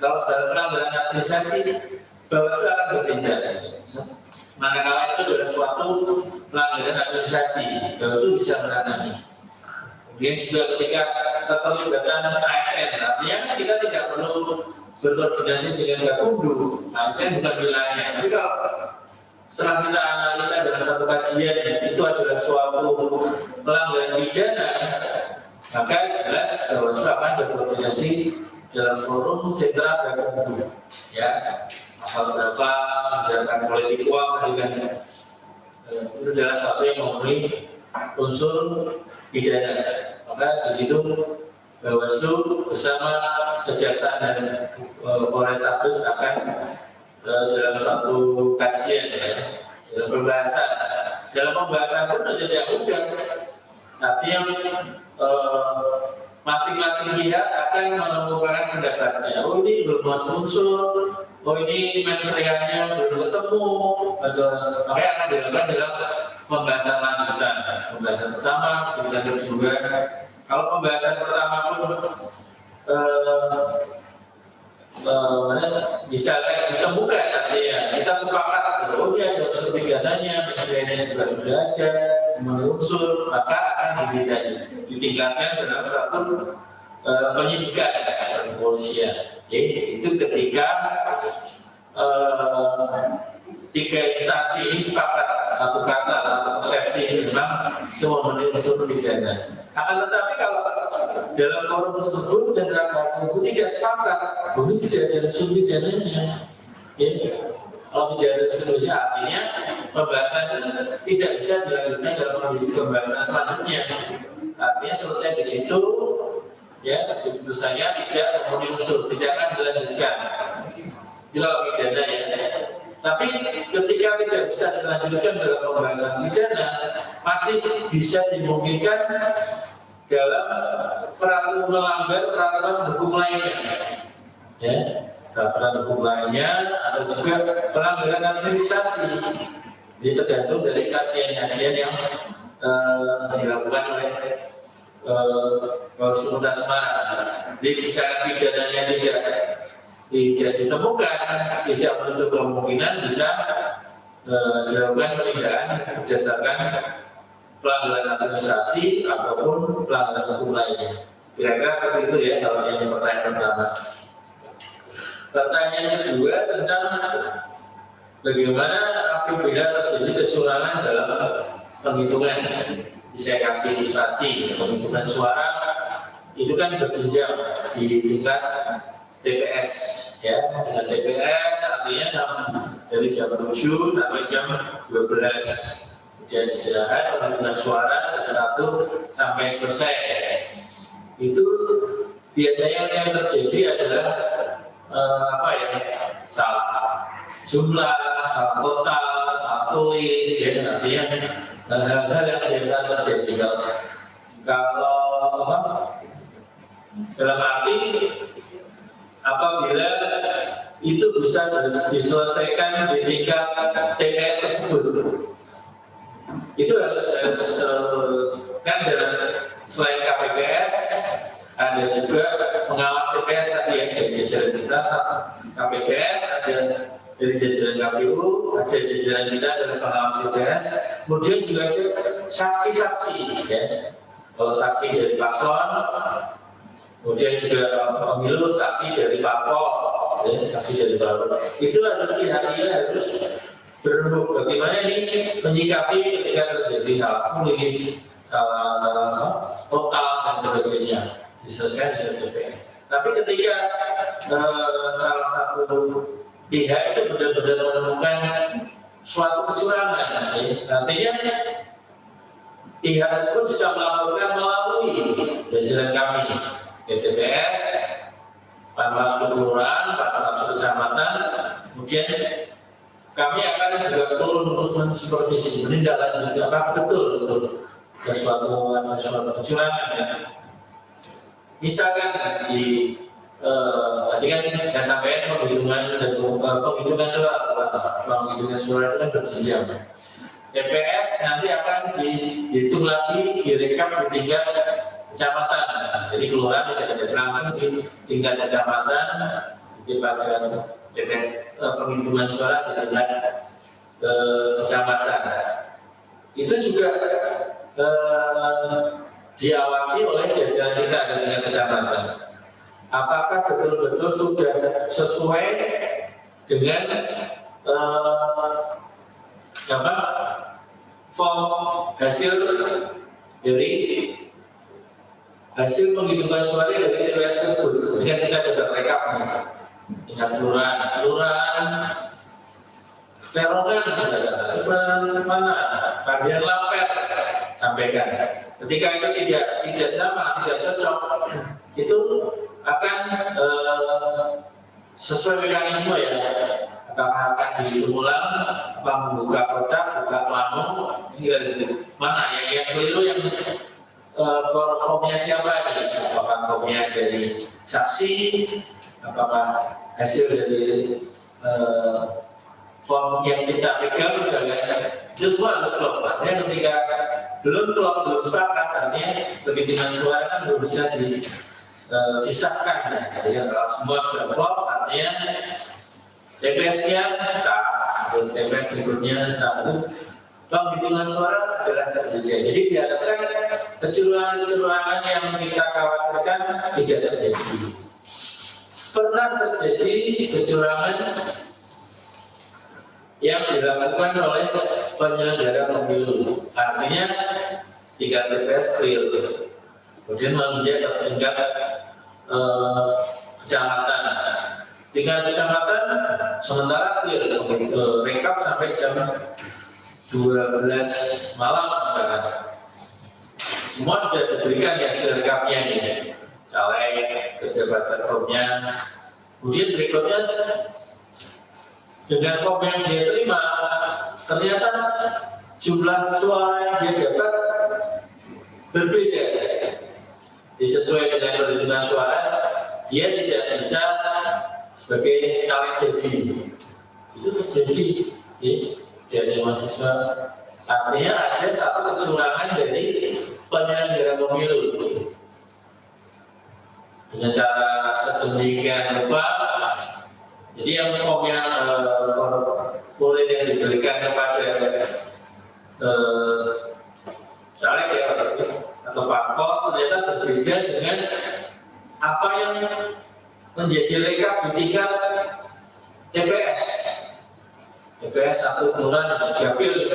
Kalau dalam pelanggaran administrasi, Bawaslu akan bertindak. Manakala itu adalah suatu pelanggaran administrasi, Bawaslu bisa menangani. Kemudian juga ketika keterlibatan ASN, artinya kita tidak perlu berkoordinasi dengan Gakumdu, ASN bukan wilayahnya. Tapi kalau setelah kita analisa dalam satu kajian itu adalah suatu pelanggaran pidana, maka jelas Bawaslu akan berkoordinasi dalam forum sentra Gakumdu. Ya, asal berapa menjalankan politik uang dengan itu adalah suatu yang memenuhi unsur pidana. Maka di situ Bawaslu bersama Kejaksaan dan Polrestabes akan dalam suatu kajian, ya, dalam pembahasan. Dalam pembahasan pun tidak mudah. Artinya masing-masing pihak akan menemukan pendapatnya. Oh, ini belum masuk unsur. Oh, ini mensreanya belum ketemu. Makanya akan dilakukan dalam pembahasan lanjutan. Pembahasan pertama, kemudian kedua. Kalau pembahasan pertama pun misalnya ditemukan, ya, kita sepakat, oh ya ada unsur pidananya, mensreanya sudah ada, unsur, maka akan ditingkatkan dalam suatu penyidikan kepolisian. Itu ketika tiga instansi ini sepakat satu kata atau persepsi memang itu memenuhi unsur pidana. Akan tetapi kalau dalam forum tersebut Jenderal Gakumdu tidak sepakat, ini tidak ada unsur pidananya. Ya. Kalau tidak ada unsur pidana, artinya pembahasan tidak bisa dilanjutkan dalam pembahasan selanjutnya. Artinya selesai di situ, ya keputusannya tidak memenuhi unsur, tidak akan dilanjutkan. Kalau pidana ya. Tapi ketika tidak bisa dilanjutkan dalam pembahasan pidana, masih bisa dimungkinkan dalam melanggar peraturan hukum lainnya, ya, peraturan hukum lainnya atau juga pelanggaran administrasi. Jadi tergantung dari kajian-kajian yang dilakukan oleh Bawaslu Kota Semarang. Jadi misalnya pidananya tidak ditemukan, tidak menutup kemungkinan bisa dilakukan penindakan berdasarkan pelanggaran administrasi ataupun pelanggaran hukum lainnya. Kira-kira seperti itu ya kalau yang pertanyaan pertama. Pertanyaan kedua tentang bagaimana apabila terjadi kecurangan dalam penghitungan. Saya kasih ilustrasi, penghitungan suara itu kan berjenjang di tingkat TPS, ya, dengan TPS artinya dari jam 7 sampai jam 12. Kemudian istirahat, penghitungan suara jam 1 sampai selesai. Itu biasanya yang terjadi adalah salah jumlah, salah total, salah tulis, ya, artinya hal-hal yang biasa terjadi kalau apa, dalam arti apabila itu bisa diselesaikan di tingkat TPS tersebut, itu harus kan dalam selain KPPS ada juga pengawas TPS tadi ya, dari jajaran kita, KPPS ada dari jajaran KPU, ada jajaran kita dari pengawas TPS, kemudian juga ada saksi-saksi ya. Kalau saksi dari paslon, kemudian juga pemilu saksi dari parpol, ya, saksi dari parpol. Itu harus pihaknya harus berembuk bagaimana ini menyikapi ketika terjadi salah tulis, salah total dan sebagainya diselesaikan dengan TPS. Tapi ketika salah satu pihak itu benar-benar menemukan suatu kecurangan, ya, artinya pihak tersebut bisa melaporkan melalui jajaran kami, TPS, Panwaslu Kelurahan, Panwaslu Kecamatan, kemudian kami akan juga turun untuk mensupervisi, menindaklanjuti apakah betul ada suatu kecurangan. Ya. Misalkan di tadi kan saya sampaikan penghitungan suara itu kan berjenjang. TPS nanti akan dihitung lagi, direkap di tingkat kecamatan. Jadi kelurahan tidak langsung di tingkat kecamatan, di TPS penghitungan suara di tingkat kecamatan. Itu juga diawasi oleh jajaran kita di tingkat kecamatan. Apakah betul-betul sudah sesuai dengan form hasil dari hasil penghitungan suara dari TPS tersebut. Kemudian kita sudah rekap dengan kelurahan, Perongan misalnya, mana, Bandian Lampet sampaikan. Ketika itu tidak sama, tidak cocok, itu akan sesuai mekanisme ya. Apakah akan dihitung ulang, apa membuka kotak, buka plano, mana yang keliru, yang formnya siapa ini? Apakah formnya dari saksi, apakah hasil dari form yang kita pegang misalnya, itu semua harus klop. Artinya ketika belum klop, belum sepakat, artinya penghitungan suara kan belum bisa disahkan. Jadi kalau semua sudah klop, artinya TPS-nya sah, TPS berikutnya satu, penghitungan suara adalah tersedia. Jadi diharapkan kecurangan yang kita khawatirkan tidak terjadi. Pernah terjadi kecurangan yang dilakukan oleh penyelenggara pemilu, artinya tingkat TPS clear, kemudian menginjak ke tingkat kecamatan. Tingkat kecamatan sementara clear, rekap sampai jam 12 malam misalkan. Semua sudah diberikan ya hasil rekapnya ini, caleg, pejabat platformnya. Kemudian berikutnya dengan form yang dia terima, ternyata jumlah suara yang dia dapat berbeda. Disesuaikan dengan perhitungan suara, dia tidak bisa sebagai caleg jadi. Itu terjadi dari mahasiswa. Artinya ada satu kecurangan dari penyelenggara pemilu dengan cara sedemikian rupa. Jadi yang formnya formulir yang diberikan kepada caleg ya atau parpol ternyata berbeda dengan apa yang menjadi rekap di tingkat TPS. TPS satu kelurahan Japil,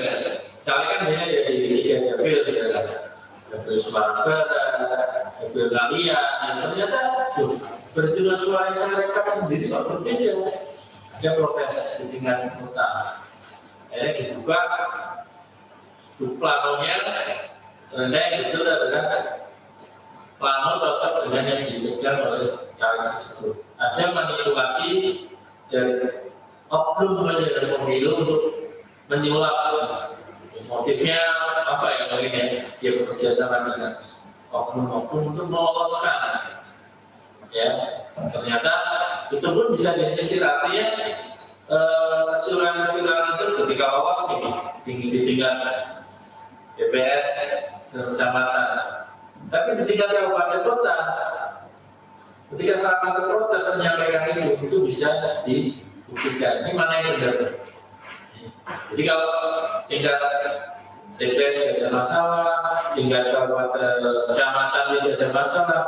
caleg kan hanya dari 3 Japil, Japil Sumatera Barat, Japil Galian, ternyata perhitungan suara yang saya rekap sendiri kok berbeda. Ada protes di tingkat kota. Akhirnya dibuka planonya, ternyata yang betul adalah plano cocok dengan yang dipegang oleh caleg tersebut. Ada manipulasi dari oknum penyelenggara pemilu untuk menyulap motifnya apa ya mungkin ya, dia bekerja sama dengan oknum-oknum untuk meloloskan, ya ternyata itu pun bisa disisir, artinya kecurangan-kecurangan itu ketika lolos tinggi di tingkat BPS kecamatan, tapi di tingkat kabupaten kota, ketika salah satu protes menyampaikan itu bisa dibuktikan. Ini mana yang benar? Jadi kalau tingkat TPS tidak ada masalah, tingkat kabupaten kecamatan tidak ada masalah,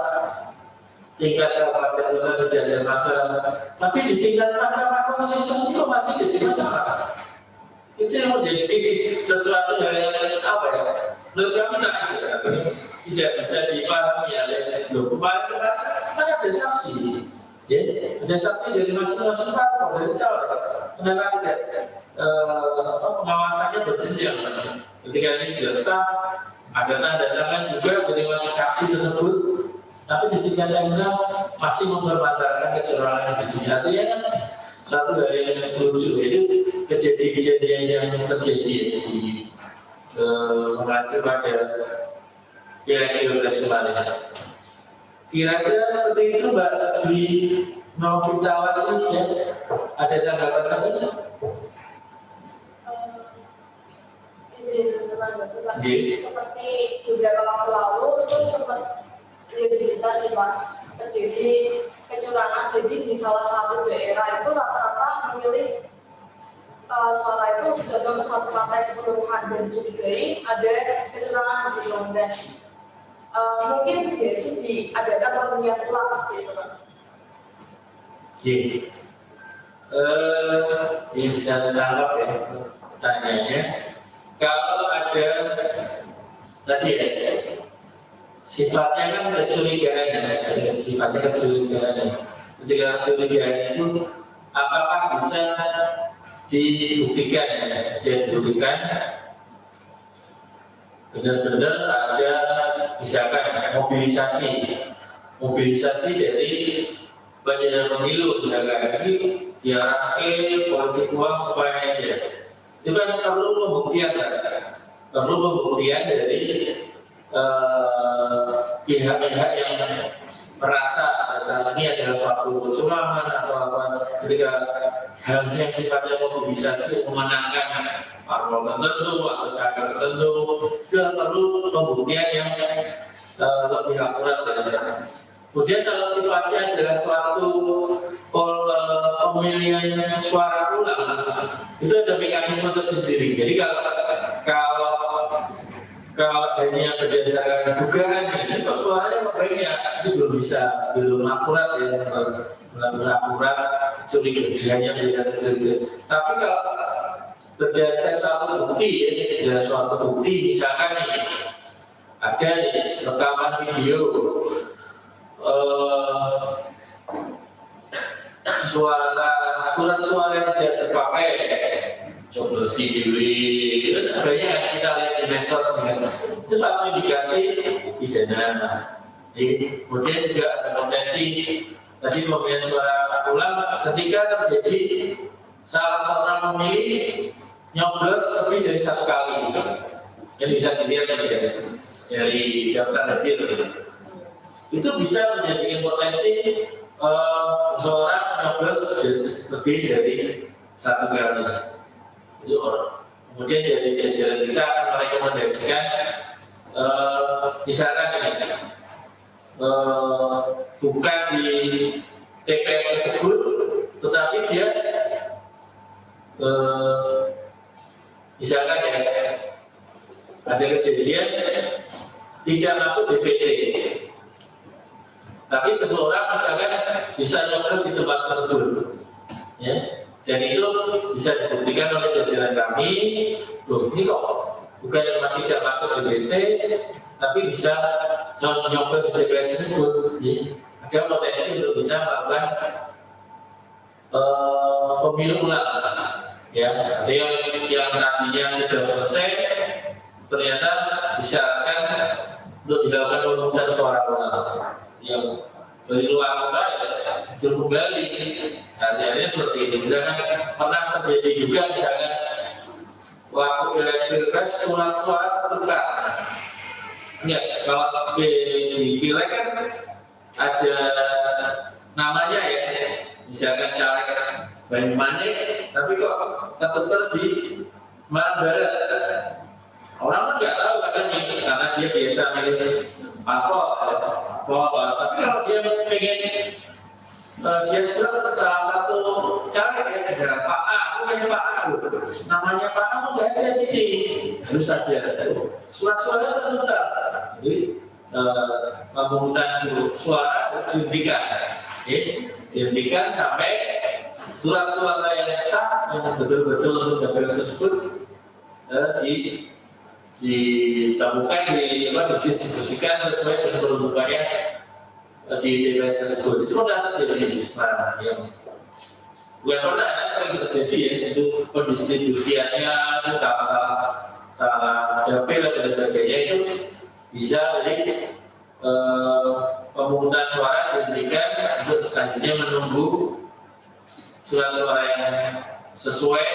tingkat kabupaten kota tidak ada masalah, tapi di tingkat Mahkamah Konstitusi itu masih jadi masalah. Itu yang menjadi sesuatu yang apa ya? Menurut kami tidak bisa dipahami oleh kemarin kan ada saksi, ya, ada saksi dari masing-masing parpol dari calon. Kenapa tidak pengawasannya berjenjang? Ketika ini sudah sah, ada tanda tangan juga dari masing saksi tersebut, tapi di tingkat yang masih mempermasalahkan kecurangan di sini. Artinya kan satu dari yang lucu itu kejadian yang terjadi di mengacu pada kira-kira kemarin. Kira-kira seperti itu Mbak di Novitawa ini ya, ada tanggapan lagi?
Izin menanggapi Pak. Seperti beberapa waktu lalu itu sempat lihat berita sih Pak, terjadi kecurangan. Jadi di salah satu daerah itu rata-rata memilih suara itu jatuh ke satu partai keseluruhan dan dicurigai ada kecurangan di London. Mungkin besok diadakan pemilihan ulang seperti itu Pak.
Ini bisa ditangkap ya pertanyaannya. Kalau ada tadi ya, sifatnya kan kecurigaan, sifatnya kecurigaan. Ketika kecurigaan itu apakah bisa dibuktikan? Bisa dibuktikan benar-benar ada misalkan mobilisasi dari penyelenggara pemilu, misalkan ini diarahkan politik uang supaya dia itu kan perlu pembuktian dari pihak-pihak yang merasa ini adalah suatu kecurangan atau apa, ketika hal yang sifatnya mobilisasi memenangkan parpol tertentu atau caleg tertentu, itu perlu pembuktian yang lebih akurat dari mereka. Kemudian kalau sifatnya adalah suatu pemilihan suara ulang, itu ada mekanisme tersendiri. Jadi kalau hanya berdasarkan dugaan ini, kok suaranya banyak, itu belum akurat ya, belum akurat, curiga-curiganya bisa terjadi. Tapi kalau berdasarkan suatu bukti, ya, suatu bukti, misalkan nih, ada nih rekaman video surat suara yang tidak terpakai, bersih diri, banyak kita lihat di medsos, itu satu indikasi pidana. Kemudian juga ada potensi tadi pemilihan suara ulang ketika terjadi salah seorang pemilih nyoblos lebih dari satu kali, yang bisa dilihat dari daftar hadir. Itu bisa menjadikan potensi seorang nyoblos lebih dari satu kali. Itu kemudian dari jajaran kita akan merekomendasikan misalkan ini bukan di TPS tersebut, tetapi dia misalkan ya ada kejadian tidak masuk DPT, tapi seseorang misalkan bisa nyoblos di tempat tersebut, ya, dan itu bisa dibuktikan oleh jajaran kami. Loh, ini kok bukan memang tidak masuk DPT, tapi bisa nyoblos di DPS tersebut, ya. Ada potensi untuk bisa melakukan pemilu ulang, ya. Jadi yang tadinya sudah selesai ternyata disyaratkan untuk dilakukan pemungutan suara ulang. Yang dari luar kota ya suruh kembali. Artinya seperti ini. Misalkan pernah terjadi juga misalkan waktu pilpres suara tertukar. Ya, kalau di pileg kan ada namanya ya, misalkan caleg Banyumanik, tapi kok ketukar di Malang Barat. Orang kan nggak tahu katanya, karena dia biasa milih parpol. Tapi kalau dia pengen dia salah satu caleg ya, ada Pak A, aku punya Pak A loh. Namanya Pak A nggak ada sini, harus ada suara-suara tertukar. Jadi pemungutan suara harus dihentikan, dihentikan sampai surat-suara yang sah yang betul-betul untuk dapil tersebut ditemukan, didistribusikan sesuai dengan peruntukannya di TPS tersebut. Itu pernah terjadi yang bukan pernah, sering terjadi ya, itu pendistribusiannya itu salah dapil dan sebagainya, itu bisa dari pemungutan suara dihentikan untuk selanjutnya menunggu surat-suara yang sesuai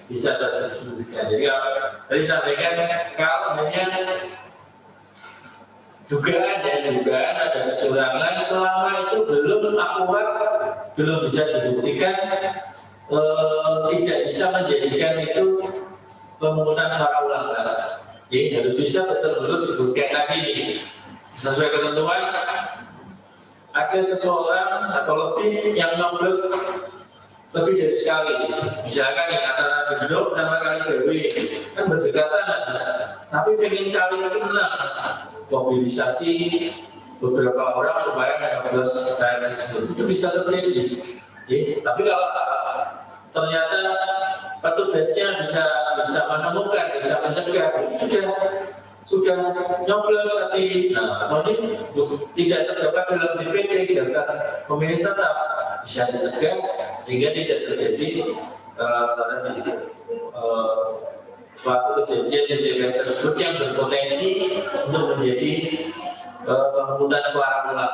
bisa terdistribusikan. Jadi tadi sampaikan kalau hanya dugaan ada kecurangan, selama itu belum akurat, belum bisa dibuktikan, tidak bisa menjadikan itu pemungutan suara ulang. Jadi harus bisa betul-betul dibuktikan lagi ini sesuai ketentuan. Ada seseorang atau lebih yang nyoblos lebih dari sekali, misalkan yang antara Gendok sama Kaligawe kan berdekatan, tapi pengen kali lagi menang, mobilisasi beberapa orang supaya nyoblos tersebut, itu bisa terjadi. Tapi kalau ternyata petugasnya bisa menemukan, bisa mencegah, sudah nyoblos tapi atau ini tidak terdapat dalam DPT, daftar pemilih tetap, bisa dicegah sehingga tidak terjadi suatu kejadian di DPT tersebut yang berpotensi untuk menjadi pemungutan suara ulang.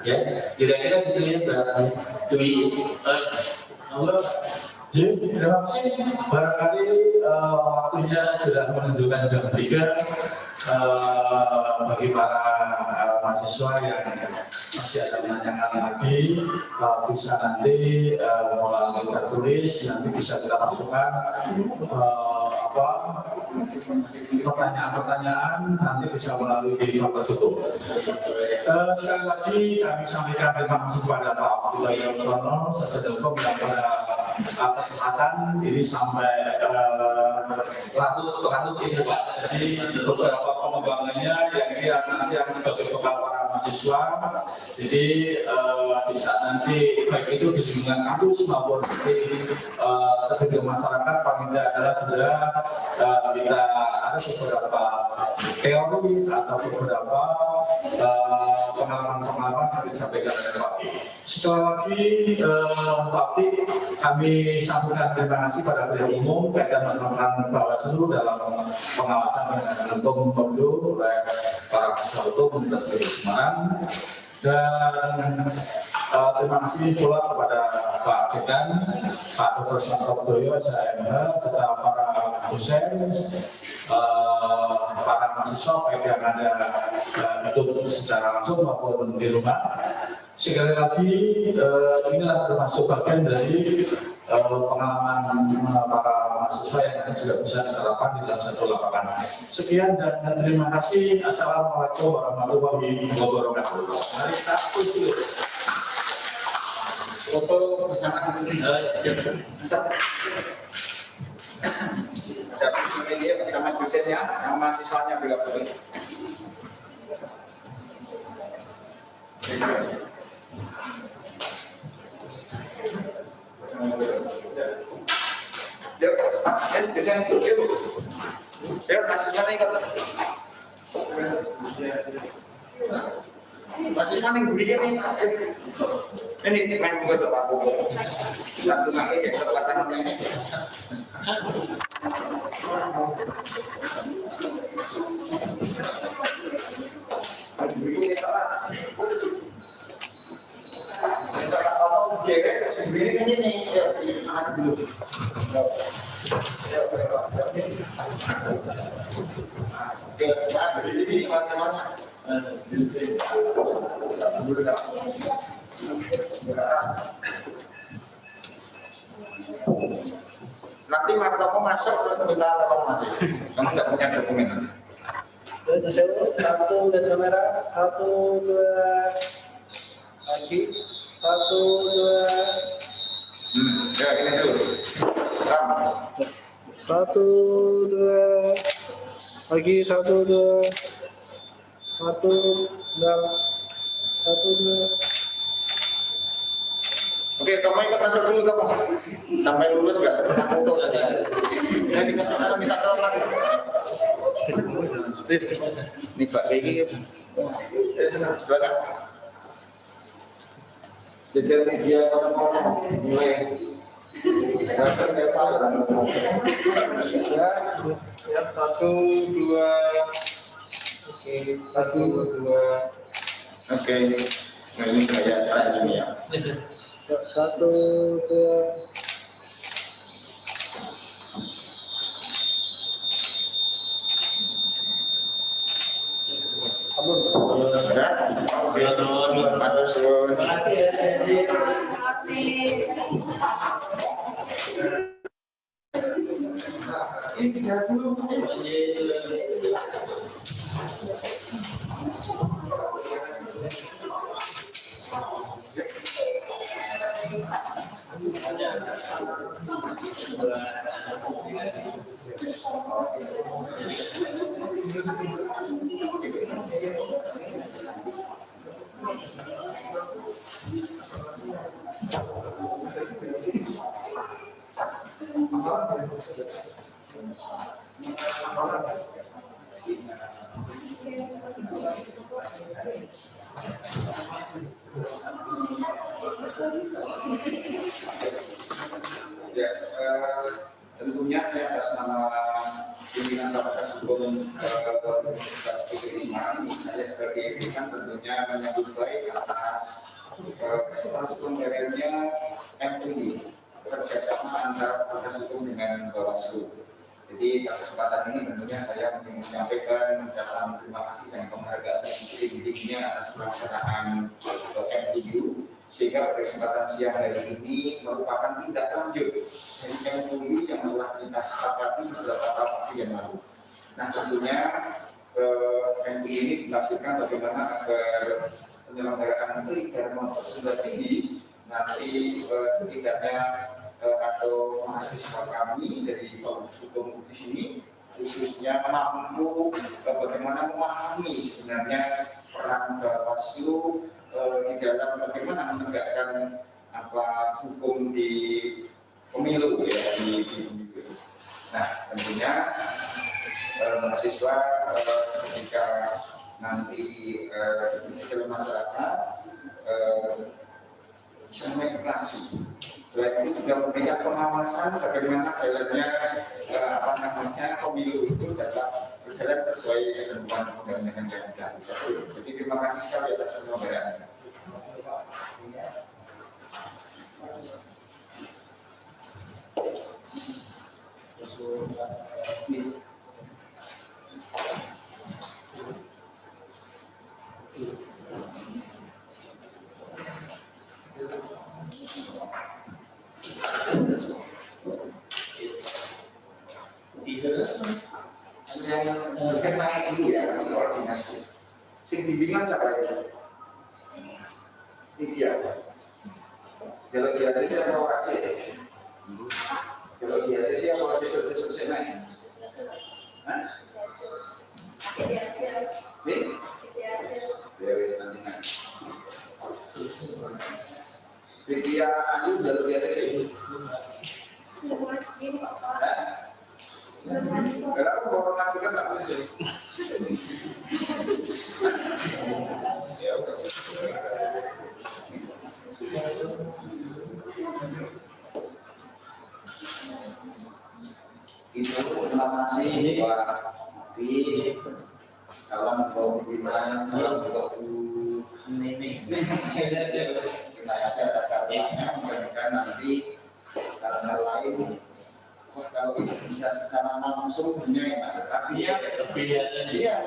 Ya, kira-kira gitu ya, Mbak Dwi.
Terima kasih. Barangkali waktunya sudah menunjukkan jam 3 bagi para mahasiswa yang masih ada pertanyaan lagi, bisa nanti melalui tertulis, nanti bisa kita masukkan pertanyaan-pertanyaan, nanti bisa melalui di paper tutup. Sekali lagi kami sampaikan terima kasih kepada Pak Abdullah Yuswono, Sekjen.com yang pada kesempatan ini sampai latut ini Pak. Jadi beberapa pengembangannya yang ini nanti akan sebagai bekal para mahasiswa. Jadi di saat nanti baik itu di lingkungan kampus maupun di terjadi masyarakat, paling tidak adalah segera kita ada beberapa teori atau beberapa pengalaman-pengalaman yang disampaikan oleh Pak Pi. Sekali lagi Pak Pi, kami sampaikan terima kasih pada pihak umum dan teman-teman Bawaslu dalam pengawasan penegakan hukum pemilu oleh para penasihat hukum Universitas Semarang, dan terima kasih pula kepada Pak Dekan, Pak Dr. Santosoyo, SMH, serta para dosen, para mahasiswa baik yang ada hidup secara langsung maupun di rumah. Sekali lagi inilah termasuk bagian dari pengalaman para mahasiswa yang nanti juga bisa diterapkan di dalam satu lapangan. Sekian dan terima kasih. Assalamualaikum warahmatullahi wabarakatuh. Mari kita tutup.
Foto bersama dengan dia bersama dosennya, yang mahasiswanya bila boleh. Dia dosen itu dia mahasiswanya ikut. Mahasiswa yang beli ini main gue soal aku satu lagi kayak kekuatan ini. Ini Oke, Pak, di sini mahasiswanya. Nanti martamu masuk terus minta tolong masih. Kamu nggak punya dokumen nanti.
Satu dan kamera, 1, 2, lagi, 1, 2.
Ya ini dulu. Kamu.
1, 2, lagi 1, 2, 1, 2.
Oke, kamu ikut masuk dulu kamu. Sampai lulus nggak pernah foto lagi. Ya dikasih nama minta tolong masuk. Nih Pak, kayak gini. Silakan. Jajar media orang-orang mulai.
Ya, 1, 2. Oke, 1, 2.
Oke, nah ini kayak ini ya.
1, 2.
Ada? Oke, terima
kasih ya.
Terima kasih.
Ya, tentunya saya atas nama pimpinan Fakultas Hukum Universitas Trisakti ini saya sebagai dekan tentunya menyambut baik atas pemberiannya MUI kerjasama antara Fakultas Hukum dengan Bawaslu. Jadi kesempatan ini tentunya saya ingin menyampaikan ucapan terima kasih dan penghargaan yang tinggi-tingginya atas pelaksanaan MUI, sehingga kesempatan siang hari ini merupakan tindak lanjut dari MUI yang telah kita sepakati beberapa tahun yang lalu. Nah tentunya MUI ini dilaksanakan bagaimana agar penyelenggaraan MUI dan perguruan tinggi nanti setidaknya atau mahasiswa kami dari Fakultas Hukum di sini khususnya mampu bagaimana memahami sebenarnya peran Bawaslu di dalam bagaimana menegakkan hukum di pemilu ya di pemilu. Nah tentunya mahasiswa ketika nanti dalam masyarakat bisa mengedukasi. Selain itu juga memberikan pengawasan bagaimana jalannya pemilu itu dapat berjalan sesuai ketentuan undang-undang yang ada. Jadi terima kasih sekali atas pemberiannya. Yang saya naik dulu ya, kasih koordinasi. Sing bimbingan siapa itu? Ini dia. Kalau dia saya mau kasih. Kalau dia saya mau kasih selesai naik. Hah? Nih? Ya, nanti naik. Visia Ayu jalur biasa sih. Karena aku mau mengajukan tak boleh sih. Ya udah sih. Itu terima kasih Pak Pi. Salam untuk pimpinan, salam untuk Nini. Terima kasih atas karyanya. Mudah-mudahan nanti hal-hal lain kalau itu bisa secara mampu sumbernya, artinya
lebih ya.
iya